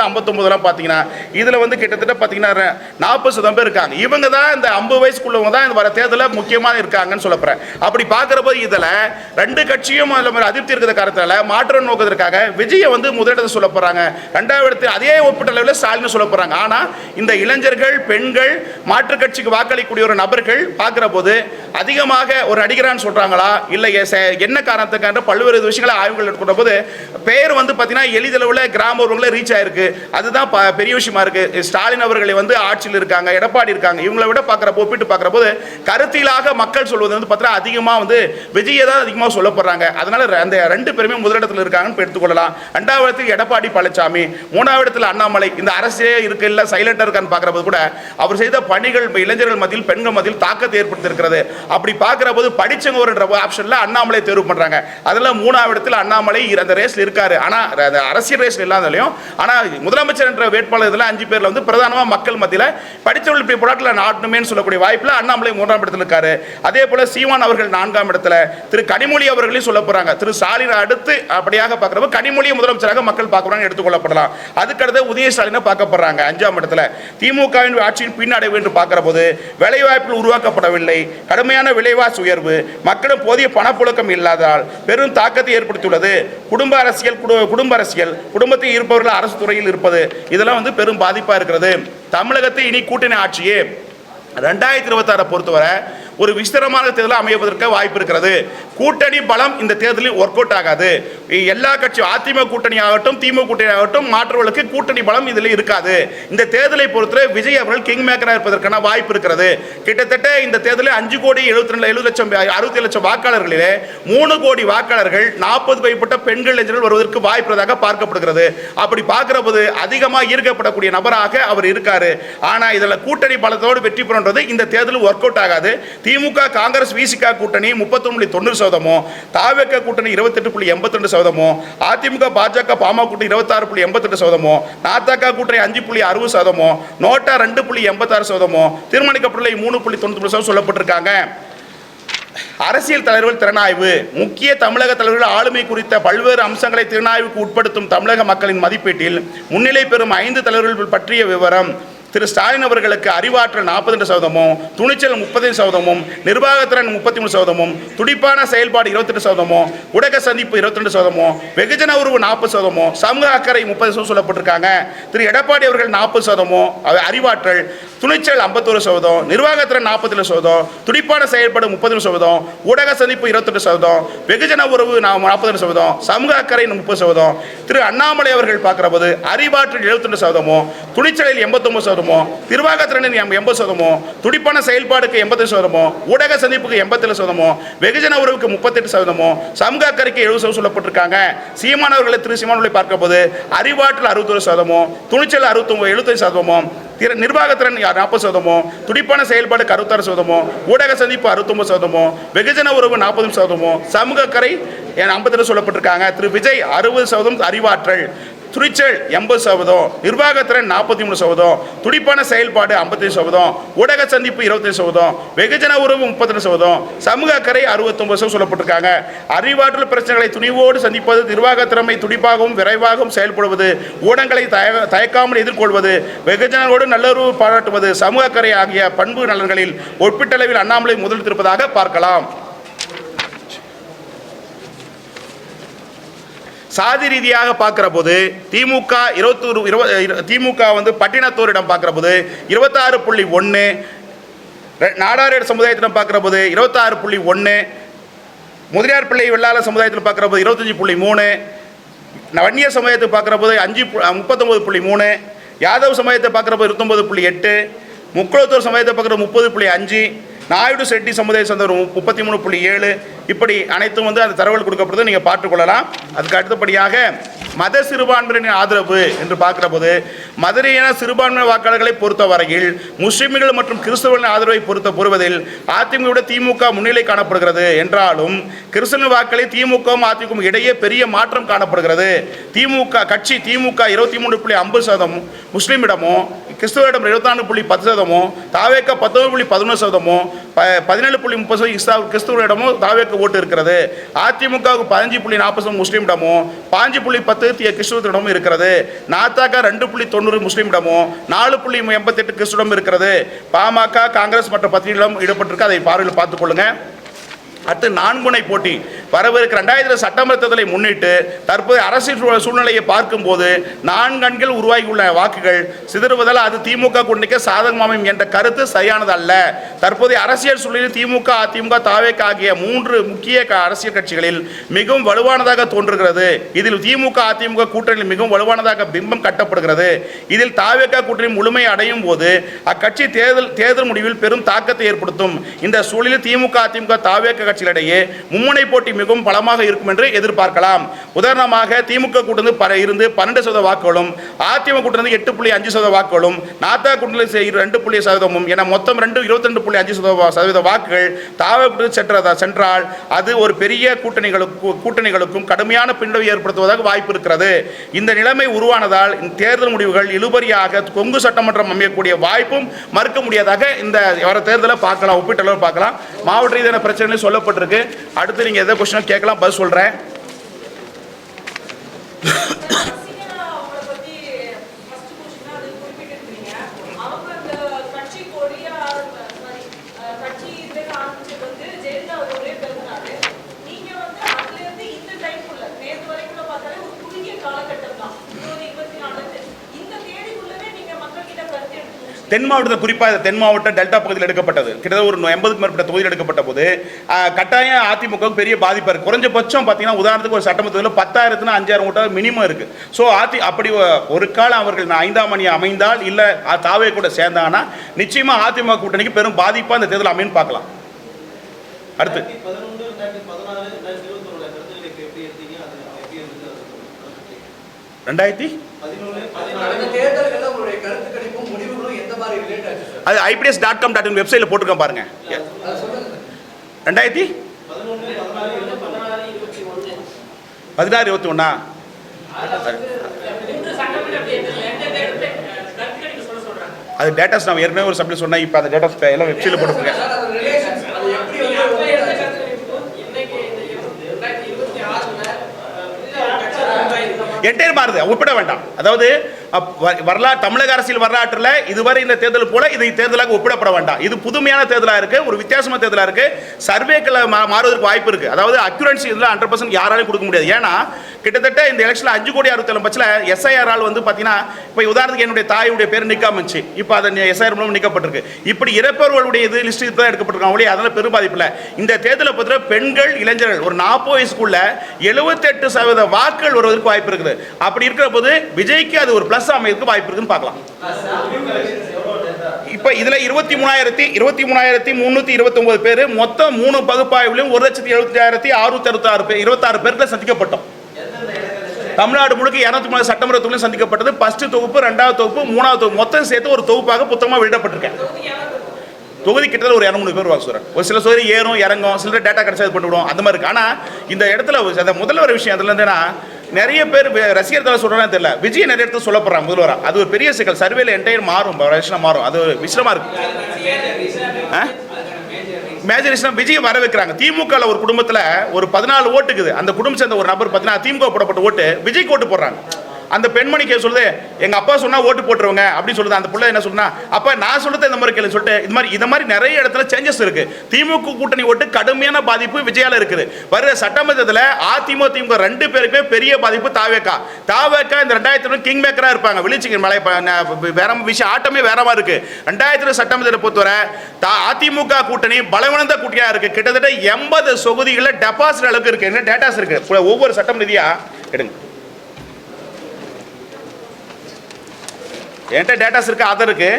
50-59 பார்த்தீங்கன்னா இதில் வந்து கிட்டத்தட்ட பார்த்தீங்கன்னா 40% பேர் இருக்காங்க. இவங்க தான் இந்த 50 வயசுக்குள்ளவங்க தான் இந்த வர தேர்தலில் முக்கியமாக இருக்காங்கன்னு சொல்லப்படுறேன். அப்படி பார்க்குறப்ப இதில் 2 கட்சியும் அதில் அதிருப்தி இருக்கிற காரணத்தால் மாற்றம் நோக்கத்திற்காக விஜயை வந்து முதலிடத்தை சொல்லப்படுறாங்க. 2வது இடத்தில் அதே ஒப்பிட்ட அளவில் ஸ்டாலின் சொல்ல போறாங்க. ஆனா இந்த இளைஞர்கள், பெண்கள், மாற்று கட்சிக்கு வாக்களிக்கக்கூடிய ஒரு நபர்கள் பார்க்கிற போது அதிகமாக ஒரு நடிகரான்னு சொல்றாங்களா இல்லை என்ன காரணத்துக்காக பல்வேறு விஷயங்களை ஆய்வுகள் எடுக்கிற போது பெயர் வந்து பார்த்தீங்கன்னா எளிதளவில் கிராமங்களை ரீச் ஆயிருக்கு. அதுதான் பெரிய விஷயமா இருக்கு. ஸ்டாலின் அவர்களை வந்து ஆட்சியில் இருக்காங்க, எடப்பாடி இருக்காங்க, இவங்களை விட ஒப்பிட்டு பார்க்கிற போது கருத்திலாக மக்கள் சொல்வது வந்து பார்த்தீங்கன்னா அதிகமாக வந்து விஜயை தான் அதிகமாக சொல்லப்படுறாங்க. அதனால அந்த 2 பேருமே முதலிடத்தில் இருக்காங்கன்னு எடுத்துக்கொள்ளலாம். 2வது இடத்தில் எடப்பாடி பழனிசாமி, 3வது இடத்தில் அண்ணாமலை. இந்த அரசே இருக்கு இல்ல சைலண்டா இருக்கான்னு பார்க்கிற போது கூட அவர் செய்த பணிகள் இளைஞர்கள் மத்தியில், பெண்கள் மத்தியில் தாக்கத்தை ஏற்படுத்தி இருக்கிறது. அப்படி பார்க்கிற போது படிச்சவங்க ஒரு ஆப்ஷன்ல அண்ணாமலை தேர்வு பண்றாங்க. அதுல 3வது இடத்தில் அண்ணாமலை அந்த ரேஸ்ல இருக்காரு. ஆனா அரசியல் ரேஸ்ல இல்லாதலையும் ஆனா முதலமைச்சர் என்ற வேட்பாளர் இதுல 5 பேர்ல வந்து பிரதானமா மக்கள் மத்தியில படிச்சவர்கள் இப்படி போராட்டல நாட்டணுமேன்னு சொல்லக்கூடிய வாய்ப்புல அண்ணாமலை 3ஆம் இடத்துல இருக்காரு. அதே போல சீமான் அவர்கள் 4ஆம் இடத்துல, திரு கனிமொழி அவர்களையும் சொல்ல போறாங்க. திரு ஸ்டாலின் அடுத்து அப்படியாக பார்க்கிறப்ப கனிமொழியை முதலமைச்சராக மக்கள் பார்க்குறாங்க ஸ்டாலின் எடுத்துக்கொள்ளப்படலாம். அதுக்கடுத்து உதய ஸ்டாலினை பார்க்கப்படுறாங்க 5ஆம் இடத்துல. திமுகவின் ஆட்சியின் பின்னடைவு என்று பார்க்கிற போது வேலைவாய்ப்புகள் உருவாக்கப்படவில்லை, கடுமையான விலைவாசி உயர்வு, மக்களும் போதிய பணப்புழக்கம் இல்லாததால் பெரும் தாக்கத்தை ஏற்படுத்தியுள்ளது. குடும்ப அரசியல், குடும்பத்தில் இருப்பவர்கள் அரசு துறையில் இருப்பது, இதெல்லாம் வந்து பெரும் பாதிப்பாக இருக்கிறது. தமிழகத்தில் இனி கூட்டணி ஆட்சியே 2026 பொறுத்தவரை ஒரு விஸ்தரமான தேர்தல் அமைவதற்கு வாய்ப்பு இருக்கிறது. கூட்டணி பலம் இந்த தேர்தலில் ஒர்க் அவுட் ஆகாது. எல்லா கட்சியும் அதிமுக கூட்டணி ஆகட்டும், திமுக கூட்டணி ஆகட்டும், மாற்றவர்களுக்கு கூட்டணி பலம் இதில் இருக்காது. இந்த தேர்தலை பொறுத்தவரை விஜய் அவர்கள் கிங் மேக்கராக இருப்பதற்கான வாய்ப்பு இருக்கிறது. கிட்டத்தட்ட இந்த தேர்தலில் 5,72,70,60,00,000 வாக்காளர்களிலே 3 கோடி வாக்காளர்கள் 40 மேற்பட்ட பெண்கள் இளைஞர்கள் வருவதற்கு வாய்ப்புள்ளதாக பார்க்கப்படுகிறது. அப்படி பார்க்கிற போது அதிகமாக ஈர்க்கப்படக்கூடிய நபராக அவர் இருக்காரு. ஆனால் இதில் கூட்டணி பலத்தோடு வெற்றி பெறுவது இந்த தேர்தலில் ஒர்க் அவுட் ஆகாது. திமுக காங்கிரஸ் விசிக கூட்டணி 31.90%, தாவேக கூட்டணி 28.82%, அதிமுக பாஜக பாமக கூட்டணி 26.88%, நாதக கூட்டணி 5.60%, நோட்டா 2.86%, தீர்மானிக்கப்பட்டுள்ள 3.90% சொல்லப்பட்டிருக்காங்க. அரசியல் தலைவர்கள் திறனாய்வு. முக்கிய தமிழக தலைவர்கள் ஆளுமை குறித்த பல்வேறு அம்சங்களை திறனாய்வுக்கு உட்படுத்தும் தமிழக மக்களின் மதிப்பீட்டில் முன்னிலை பெறும் 5 தலைவர்கள் பற்றிய விவரம். திரு ஸ்டாலின் அவர்களுக்கு அறிவாற்றல் 42%, துணிச்சல் 35%, நிர்வாகத்திறன் 33%, துடிப்பான செயல்பாடு 28%, ஊடக சந்திப்பு 22%, வெகுஜன உறவு 40%, சமூக அக்கறை 30% சொல்லப்பட்டிருக்காங்க. திரு எடப்பாடி அவர்கள் 40%, அறிவாற்றல், துணிச்சல் 51%, நிர்வாகத்திறன் 47%, துடிப்பான செயல்பாடு 30%, ஊடக சந்திப்பு 28%, வெகுஜன உறவு 40%, சமூக அக்கறை 30%. திரு அண்ணாமலை அவர்கள் பார்க்கிற போது அறிவாற்றல் 72%, துணிச்சலில் 89%, நிர்வாகத்திறனில் 80%, துடிப்பான செயல்பாடுக்கு 85%, ஊடக சந்திப்புக்கு 87%, வெகுஜன உறவுக்கு 38%, சமூக அக்கறைக்கு 70% சொல்லப்பட்டிருக்காங்க. சீமானவர்களை திரு சீமானவர்களை பார்க்க போது அறிவாற்றல் 61%, துணிச்சல் 75%, நிர்வாகத்திறன் 40%, துடிப்பான செயல்பாடுக்கு 66%, ஊடக சந்திப்பு 69%, வெகுஜன உறவு 40%, சமூக அக்கறை 52% சொல்லப்பட்டிருக்காங்க. திரு விஜய் 60% அறிவாற்றல், துணிச்சல் 80%, நிர்வாகத்திறன் 43%, துடிப்பான செயல்பாடு 55%, ஊடக சந்திப்பு 25%, வெகுஜன உறவு 32%, சமூக அக்கறை 69% சொல்லப்பட்டிருக்காங்க. அறிவாற்றல் பிரச்சனைகளை துணிவோடு சந்திப்பது, நிர்வாக திறமை துடிப்பாகவும் விரைவாகவும் செயல்படுவது, ஊடகங்களை தயக்காமல் எதிர்கொள்வது, வெகுஜனோடு நல்லுறவு பாராட்டுவது, சமூக அக்கறை ஆகிய பண்பு நலன்களில் ஒப்பீட்டளவில் அண்ணாமலை முதலிட்டிருப்பதாக பார்க்கலாம். சாதி ரீதியாக பார்க்கிற போது திமுக வந்து பட்டினத்தோரிடம் பார்க்கிற போது 26.1, நாடார் சமுதாயத்திடம் பார்க்கிற போது 26.1, முதலியார் பிள்ளை வெள்ளாளர் சமுதாயத்தில் பார்க்கிற போது 25.3, வன்னியர் சமுதாயத்தை பார்க்கிற போது 39.3, யாதவ் சமுதாயத்தை பார்க்கிற போது 29.8, முக்குளத்தூர் சமுதாயத்தை பார்க்கிற 30.5, நாயுடு செட்டி சமுதாய சேர்ந்தவர் 33.7. இப்படி அனைத்தும் வந்து அந்த தரவுகள் கொடுக்கப்படுது, நீங்கள் பார்த்துக்கொள்ளலாம். அதுக்கு அடுத்தபடியாக மத சிறுபான்மையினரின் ஆதரவு என்று பார்க்கிற போது மதுரையின சிறுபான்மை வாக்காளர்களை பொறுத்தவரையில் முஸ்லிம்கள் மற்றும் கிறிஸ்தவர்களின் ஆதரவை பொறுவதில் அதிமுக திமுக முன்னிலை காணப்படுகிறது என்றாலும் கிறிஸ்தவ வாக்களில் திமுகவும் அதிமுக இடையே பெரிய மாற்றம் காணப்படுகிறது. திமுக 23.50%, முஸ்லிமிடமும் கிறிஸ்தவரிடம் 24.10%, தாவேக்க 19.11%, 17.30% கிறிஸ்தவரிடமும் தாவேக்க ஓட்டு இருக்கிறது. அதிமுகவுக்கு 15.40% முஸ்லிமிடமும் 5.10% கிறிஸ்தவரிடமும் இருக்கிறது. நாதக 2.90% முஸ்லிமிடமும் 4.88% கிறிஸ்தவரிடம் இருக்கிறது. பாமக, காங்கிரஸ் மற்ற பத்திரிகைகளும் ஈடுபட்டிருக்கு, அதை பார்வையில் பார்த்துக் கொள்ளுங்க. அடுத்து 4 முனை போட்டி வரவிருக்கிற 2000 சட்டமன்ற தேர்தலை முன்னிட்டு தற்போது அரசியல் சூழ்நிலையை பார்க்கும்போது 4 அணிகள் உருவாகியுள்ள வாக்குகள் சிதறுவதால் அது திமுக கூட்டணிக்கு சாதகமாகும் என்ற கருத்து சரியானது அல்ல. தற்போதைய அரசியல் சூழ்நிலையில் திமுக, அதிமுக, தாவேக ஆகிய 3 முக்கிய அரசியல் கட்சிகளில் மிகவும் வலுவானதாக தோன்றுகிறது. இதில் திமுக, அதிமுக கூட்டணியில் மிகவும் வலுவானதாக பிம்பம் கட்டப்படுகிறது. இதில் தாவேக கூட்டணி முழுமை அடையும் போது அக்கட்சி தேர்தல் முடிவில் பெரும் தாக்கத்தை ஏற்படுத்தும். இந்த சூழலில் திமுக, அதிமுக, தாவேக கட்சிகளிடையே மும்முனை போட்டி மிகவும் பலமாக இருக்கும் என்று எதிர்பார்க்கலாம். உதாரணமாக திமுக கூட்டணி இருந்து 12% வாக்குகளும், அதிமுக கூட்டணி 8.5% வாக்குகளும், நாதா கூட்டணி 2% என மொத்தம் 22.5% வாக்குகள் தாவே சென்றால் அது ஒரு பெரிய கூட்டணிகளுக்கும் கடுமையான பின்னடைவை ஏற்படுத்துவதாக வாய்ப்பு இருக்கிறது. இந்த நிலைமை உருவானதால் தேர்தல் முடிவுகள் இழுபறியாக கொங்கு சட்டமன்றம் அமையக்கூடிய வாய்ப்பும் மறுக்க முடியாதாக இந்த வர தேர்தலை பார்க்கலாம், ஒப்பீட்டளவில் பார்க்கலாம். மாவட்ட ரீதியான பிரச்சனை சொல்லப்பட்டிருக்கு. அடுத்து நீங்க எதை கொஸ்டின் கேட்கலாம், பதில் சொல்றேன். தென் மாவட்டத்தில் குறிப்பாக தென் மாவட்டம் டெல்டா பகுதியில் எடுக்கப்பட்டது கிட்டத்தட்ட ஒரு 80க்கும் மேற்பட்ட தொகுதியில் எடுக்கப்பட்ட போது கட்டாயம் அதிமுகவுக்கு பெரிய பாதிப்பாக இருக்குது. குறைஞ்சபட்சம் பார்த்தீங்கன்னா உதாரணத்துக்கு ஒரு சட்டமன்ற தொகுதியில் 10,000 5,000 ஓட்டாக மினிமம் இருக்குது. ஸோ அப்படி ஒரு காலம் அவர்கள் 5ஆம் அணி அமைந்தால் இல்லை தாவே கூட சேர்ந்தாங்கன்னா நிச்சயமாக அதிமுக கூட்டணிக்கு பெரும் பாதிப்பாக இந்த தேர்தல் அமைன்னு பார்க்கலாம். அடுத்து 2000 அது IPDS.com.in வெப்சைட்ல போட்டுருக்கேன் பாருங்க. 2016-21 அது டேட்டாஸ் நான் ஏற்கனவே ஒரு சப்ளை சொன்னேன். இப்போ அந்த டேட்டாஸ் எல்லாம் வெப்சைட்ல போட்டுருக்கேன். என்டையர் மாறுது, ஒப்பிட வேண்டாம். அதாவது தமிழக அரசியல் வரலாற்றில் இதுவரை இந்த தேர்தல் போல இதை தேர்தலாக ஒப்பிடப்பட வேண்டாம். இது புதுமையான தேர்தலாக இருக்கு, ஒரு வித்தியாசமான தேர்தலாக இருக்கு. சர்வேக்களை மாறுவதற்கு வாய்ப்பு இருக்கு. அதாவது அக்யூரன்சி இதில் 100% யாராலையும் கொடுக்க முடியாது. ஏன்னா கிட்டத்தட்ட இந்த எலெக்ஷனில் 5,67,00,000 SIR ஆல் வந்து பார்த்தீங்கன்னா இப்போ உதாரணத்துக்கு என்னுடைய தாயுடைய பேர் நிற்காமச்சு, இப்போ அதை SIR மூலம் நீக்கப்பட்டிருக்கு. இப்படி இறப்பவர்களுடைய இது லிஸ்ட் தான் எடுக்கப்பட்டிருக்காங்க ஒழிய அதனால் பெரும் பாதிப்பு இல்லை. இந்த தேர்தலை பொறுத்த பெண்கள் இளைஞர்கள் ஒரு 40 வயசுக்குள்ள 78% வாக்குகள் வருவதற்கு வாய்ப்பு இருக்குது. அப்படி இருக்கிற போது விஜய்க்கு அது ஒரு பிளஸ் அமைக்கு வாய்ப்பு இருக்குன்னு பார்க்கலாம். இப்ப இதுல 23,329 பேர் மொத்தம் 3 பகுப்பாய்வுலையும் 1,70,666 பேருக்கு சந்திக்கப்பட்டோம். தமிழ்நாடு முழுக்க 203 சட்டமன்ற தொகுதியில் சந்திக்கப்பட்டது. ஃபர்ஸ்ட் தொகுப்பு, 2வது தொகுப்பு, 3வது தொகுப்பு மொத்தம் சேர்த்து ஒரு தொகுப்பாக புத்தகமாக வெளியிடப்பட்டிருக்கேன். தொகுதி கிட்டத்தட்ட ஒரு 200 பேர் வாக்கு சொல்கிறேன். ஒரு சில தொகுதி ஏறும் இறங்கும், சில டேட்டா கிடைச்சா இது பண்ணிவிடும், அந்த மாதிரி இருக்கு. ஆனால் இந்த இடத்துல அந்த முதல்வர் விஷயம் அதில் இருந்தேன்னா நிறைய பேர் ரசிகர் தலை சொல்கிறான்னு தெரியல, விஜய் நிறைய இடத்துல சொல்லப்படுறாங்க முதல்வரா. அது ஒரு பெரிய சிக்கல். சர்வேல என்டையர் மாறும், மாறும். அது விஷயமா இருக்கு. மேஜர் விஷயம் விஜய் வர வைக்கிறாங்க. திமுக ஒரு குடும்பத்தில் ஒரு 14 ஓட்டுக்குது. அந்த குடும்பம் சேர்ந்த ஒரு நபர் பார்த்தீங்கன்னா திமுக போடப்பட்ட ஓட்டு விஜய்க்கு ஓட்டு போடுறாங்க. அந்த பெண்மணி கேள்வி சொல்லுது, எங்க அப்பா சொன்னா ஓட்டு போட்டுருவாங்க அப்படின்னு சொல்லுது. அந்த பிள்ளை என்ன சொல்லுனா, அப்ப நான் சொல்றது இந்த மாதிரி கேள்வி சொல்லிட்டு இந்த மாதிரி நிறைய இடத்துல சேஞ்சஸ் இருக்கு. திமுக கூட்டணி ஓட்டு கடுமையான பாதிப்பு விஜயால இருக்குது. வருகிற சட்டமன்றத்தில் அதிமுக திமுக 2 பேருக்குமே பெரிய பாதிப்பு தாவேக்கா இந்த 2000 கிங் மேக்கரா இருப்பாங்க. விழிச்சிங்க மலை வேற விஷயம், ஆட்டமே வேற மாதிரி இருக்கு. 2000 சட்டமன்றத்தை பொறுத்தவரை அதிமுக கூட்டணி பலவீனந்த கூட்டணியா இருக்கு. கிட்டத்தட்ட 80 தொகுதிகளில் டெபாசிட் அளவுக்கு இருக்கு. என்ன டேட்டாஸ் இருக்கு ஒவ்வொரு சட்டம் ரீதியா எடுங்க. என்கிட்ட டேட்டாஸ் இருக்கு, ஆதார் இருக்கு.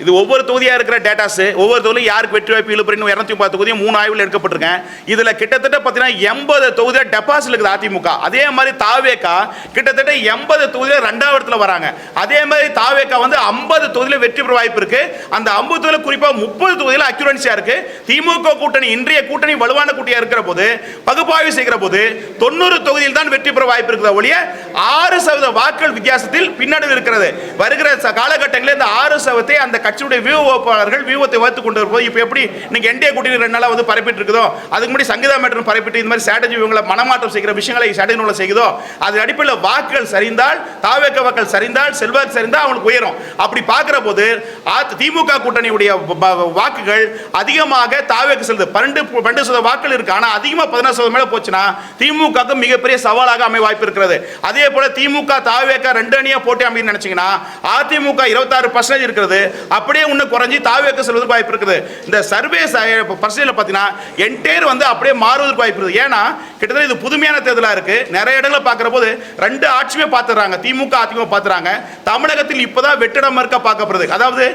இது ஒவ்வொரு தொகுதியாக இருக்கிற டேட்டாஸ். ஒவ்வொரு தொகுதியும் யாருக்கு வெற்றி வாய்ப்பு இழுப்புறன்னு 230 தொகுதியும் 3 ஆய்வுகள் எடுக்கப்பட்டிருக்கேன். இதில் கிட்டத்தட்ட பார்த்தீங்கன்னா 80 தொகுதியில் டெபாசிட் இருக்குது அதிமுக. அதே மாதிரி தாவேக்கா கிட்டத்தட்ட 80 தொகுதியில் 2வது இடத்துல வராங்க. அதே மாதிரி தாவேக்கா வந்து 50 தொகுதியில் வெற்றி பெற வாய்ப்பு இருக்கு. அந்த 50 தொகுதியில் குறிப்பாக 30 தொகுதியில் அக்யூரன்சியா இருக்கு. திமுக கூட்டணி இன்றைய கூட்டணி வலுவான கூட்டணியா இருக்கிற போது பகுப்பாய்வு செய்கிற போது 90 தொகுதியில் தான் வெற்றி பெற வாய்ப்பு இருக்கிற ஒழிய 6% வாக்குகள் வித்தியாசத்தில் பின்னடைவு இருக்கிறது. வருகிற காலகட்டங்களில் இந்த 6% அந்த கட்சியுடைய வியூகோப்பாளர்கள் வியூகத்தை வைத்துக் கொண்டு வரும்போது இப்போ எப்படி இன்னைக்கு என்டிஏ கூட்டணி 2 நாளாக வந்து பரப்பிட்டு இருக்குதோ, அதுக்கு முன்னாடி சங்கீதா மேட்டர் பரப்பிட்டு இந்த மாதிரி ஸ்ட்ராட்டஜி இவங்களை மனமாற்றம் செய்கிற விஷயங்களை ஸ்ட்ராட்டஜி செய்யுதோ, அது அடிப்படையில் வாக்குகள் சரிந்தால் தாவேக்க வாக்குகள் சரிந்தால் செல்வாக்கு சரிந்தால் அவங்களுக்கு உயரும். அப்படி பார்க்கிற போது திமுக கூட்டணியுடைய வாக்குகள் அதிகமாக தாவேக்கு செல்லுது. 12% வாக்குகள் இருக்கு. ஆனால் அதிகமாக 16% மேல போச்சுன்னா திமுக மிகப்பெரிய சவாலாக அமைய வாய்ப்பு இருக்கிறது. அதே போல திமுக தாவேக்க 2 அணியா போட்டி அமைன்னு நினைச்சீங்கன்னா அதிமுக 26% இருக்கிறது. அப்படியே இன்னும் குறைஞ்சி தாவேக்க செல்வதற்கு வாய்ப்பு இருக்குது. இந்த சர்வே பர்சன்டேஜ் பார்த்தீங்கன்னா என்டையர் வந்து அப்படியே மாறுவதற்கு வாய்ப்பு இருக்குது. ஏன்னா கிட்டத்தட்ட இது புதுமையான தேர்தலாக இருக்கு. நிறைய இடங்களை பார்க்குற போது 2 ஆட்சியுமே பார்த்துறாங்க. திமுக அதிமுக பார்த்துறாங்க. தமிழகத்தில் இப்போதான் வெற்றிடம் இருக்க பார்க்கப்படுது. அதாவது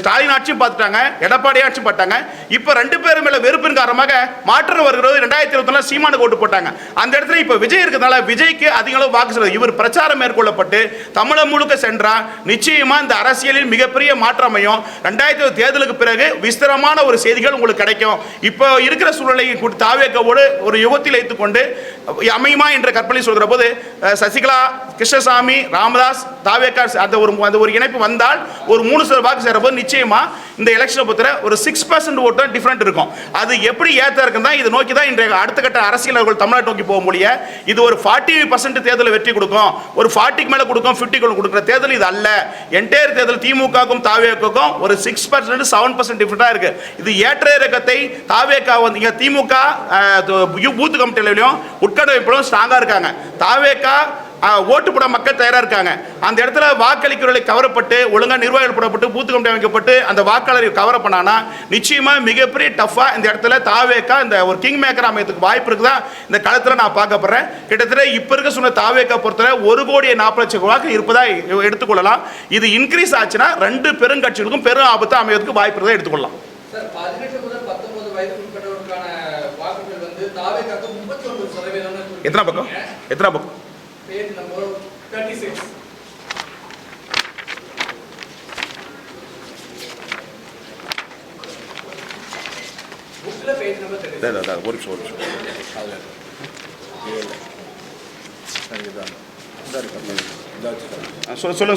ஸ்டாலின் ஆட்சியும் பார்த்துட்டாங்க, எடப்பாடி ஆட்சியும் பார்த்தாங்க. இப்போ 2 பேரும் மேல வெறுப்பின் காரணமாக மாற்றம் வருகிறது. 2024 சீமானுக்கு ஓட்டு போட்டாங்க. அந்த இடத்துல இப்போ விஜய் இருக்கிறதுனால விஜய்க்கு அதிக அளவு வாக்கு செல்வது. இவர் பிரச்சாரம் மேற்கொள்ளப்பட்டு தமிழகம் முழுக்க சென்றா நிச்சயமா இந்த அரசியலில் மிகப்பெரிய மாற்றம் அமையும். 2000 தேர்தலுக்கு பிறகு விஸ்தரமான ஒரு செய்திகள் உங்களுக்கு கிடைக்கும். இப்போ இருக்கிற சூழ்நிலை தாவேக்கவோடு ஒரு யுகத்தில் வைத்துக்கொண்டு அமையுமா என்ற கற்பனை சொல்கிற போது சசிகலா, கிருஷ்ணசாமி, ராமதாஸ், தாவேக்கா அந்த ஒரு இணைப்பு வந்தால் ஒரு 3% வாக்கு சேர போது நிச்சயமா இந்த எலெக்ஷனை பொறுத்த ஒரு 6% ஓட்டு டிஃபரெண்ட் இருக்கும். அது எப்படி ஏற்ற இருக்குன்னா இது நோக்கி தான் இன்றைய அடுத்த கட்ட அரசியல் தமிழ்நாடு நோக்கி போக முடியும். இது ஒரு 40% தேர்தல் வெற்றி கொடுக்கும், ஒரு 40க்கு மேல கொடுக்கும், 50 கொடுக்குற தேர்தல் இது அல்ல. என்டையர் தேர்தல் திமுகவுக்கும் தாவேக்காவுக்கும் ஒரு 6% 7% டிஃபரெண்டா இருக்கு. இது ஏற்ற இறக்கத்தை தாவேக்கா வந்து திமுக பூத் கமிட்டிலையும் உட்கட்டமைப்பிலும் ஸ்ட்ராங்கா இருக்காங்க. தாவேக்கா ஓட்டு போட மக்கள் தயாராக இருக்காங்க. அந்த இடத்துல வாக்களிக்கிறவர்களை கவரப்பட்டு ஒழுங்காக நிர்வாகிகள் போடப்பட்டு பூத்து கமிட்டி அமைக்கப்பட்டு அந்த வாக்காளரை கவர பண்ணானா நிச்சயமாக மிகப்பெரிய டஃப்பாக இந்த இடத்துல தாவேக்கா இந்த ஒரு கிங் மேக்கர் அமையத்துக்கு வாய்ப்பு இருக்குதா இந்த களத்தில் நான் பார்க்கப்படுறேன். கிட்டத்தட்ட இப்போ இருக்க சொன்ன தாவேக்கா பொறுத்தவரை 1,40,00,000 வாக்கு இருப்பதா எடுத்துக்கொள்ளலாம். இது இன்க்ரீஸ் ஆச்சுன்னா 2 பெருங்கட்சிகளுக்கும் பெரும் ஆபத்து அமைவதற்கு வாய்ப்பு இருக்குதா எடுத்துக்கொள்ளலாம். 18 முதல் 19 வயதுக்கு உட்பட்டவருக்கான வாக்குகள் வந்து தாவேக்காக்கு 39% எத்தனை பக்கம் பேஜ் நம்பர் 36 புக்ல பேஜ் நம்பர் 36 ஒரு நிமிஷம்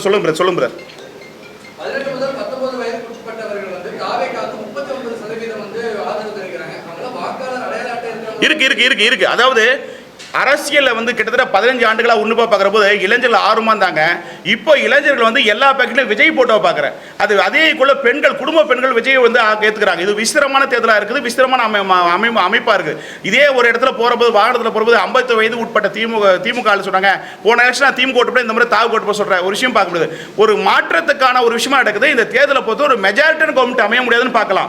சொல்லுங்க பிரதர். 18 முதல் 19 வயதுக்கு உட்பட்டவர்கள் வந்து தாவேக்காக்கு 39% வந்து ஆதரவு தெரிவிக்கிறாங்க. அவங்கள வாக்காளர் அடையாள அட்டை இருக்கு. அதாவது அரசியலில் வந்து கிட்டத்தட்ட 15 ஆண்டுகளாக உன்னிப்பா பார்க்குற போது இளைஞர்கள் ஆர்வமாக இருந்தாங்க. இப்போ இளைஞர்கள் வந்து எல்லா பேக்கெட்லையும் விஜய் போட்டோ பார்க்குறேன். அதே போல பெண்கள், குடும்ப பெண்கள் விஜய் வந்து ஏற்றுக்கிறாங்க. இது விசித்திரமான தேர்தலாக இருக்குது, விசித்திரமான அமைப்பாக இருக்குது. இதே ஒரு இடத்துல போகிறபோது வாகனத்தில் போகிறபோது 50 வயது உட்பட்ட திமுக சொன்னாங்க போன எலெக்ஷன் திமுக ஓட்டு இந்த மாதிரி தாவு ஓட்டு சொல்கிற ஒரு விஷயம் பார்க்க முடியாது. ஒரு மாற்றத்துக்கான ஒரு விஷயமா நடக்குது. இந்த தேர்தலை பொறுத்து ஒரு மெஜாரிட்டியான கவர்மெண்ட் அமைய முடியாதுன்னு பார்க்கலாம்.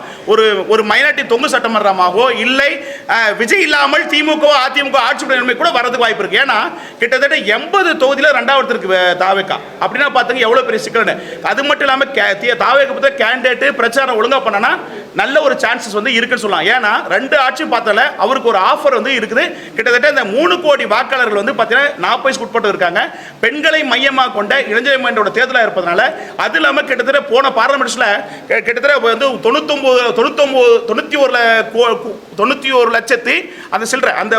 ஒரு மைனாரிட்டி தொங்கு சட்டமன்றமாகவோ இல்லை விஜய் இல்லாமல் திமுக அதிமுக ஆட்சி கூட வரதுக்கு வாய்ப்பு இருக்கு. ஏன்னா கிட்டத்தட்ட 80 தொகுதியில் 2வது இருக்கு தாவேக்கா. அப்படின்னா பார்த்துங்க எவ்வளோ பெரிய சிக்கல். அது மட்டும் இல்லாமல் தாவேக்கா பற்றி கேண்டிடேட் பிரச்சாரம் ஒழுங்காக பண்ணனா நல்ல ஒரு சான்சஸ் வந்து இருக்குன்னு சொல்லலாம். ஏன்னா 2 ஆட்சி பார்த்தால அவருக்கு ஒரு ஆஃபர் வந்து இருக்குது. கிட்டத்தட்ட இந்த 3 கோடி வாக்காளர்கள் வந்து பார்த்தீங்கன்னா 40 வயசுக்கு உட்பட்டு இருக்காங்க. பெண்களை மையமாக கொண்ட இளைஞர் மையத்தோட தேர்தலாக இருப்பதனால அது இல்லாமல் கிட்டத்தட்ட போன பார்லிமெண்ட்ஸில் கிட்டத்தட்ட வந்து 91 லட்சத்தி அந்த சில்லற அந்த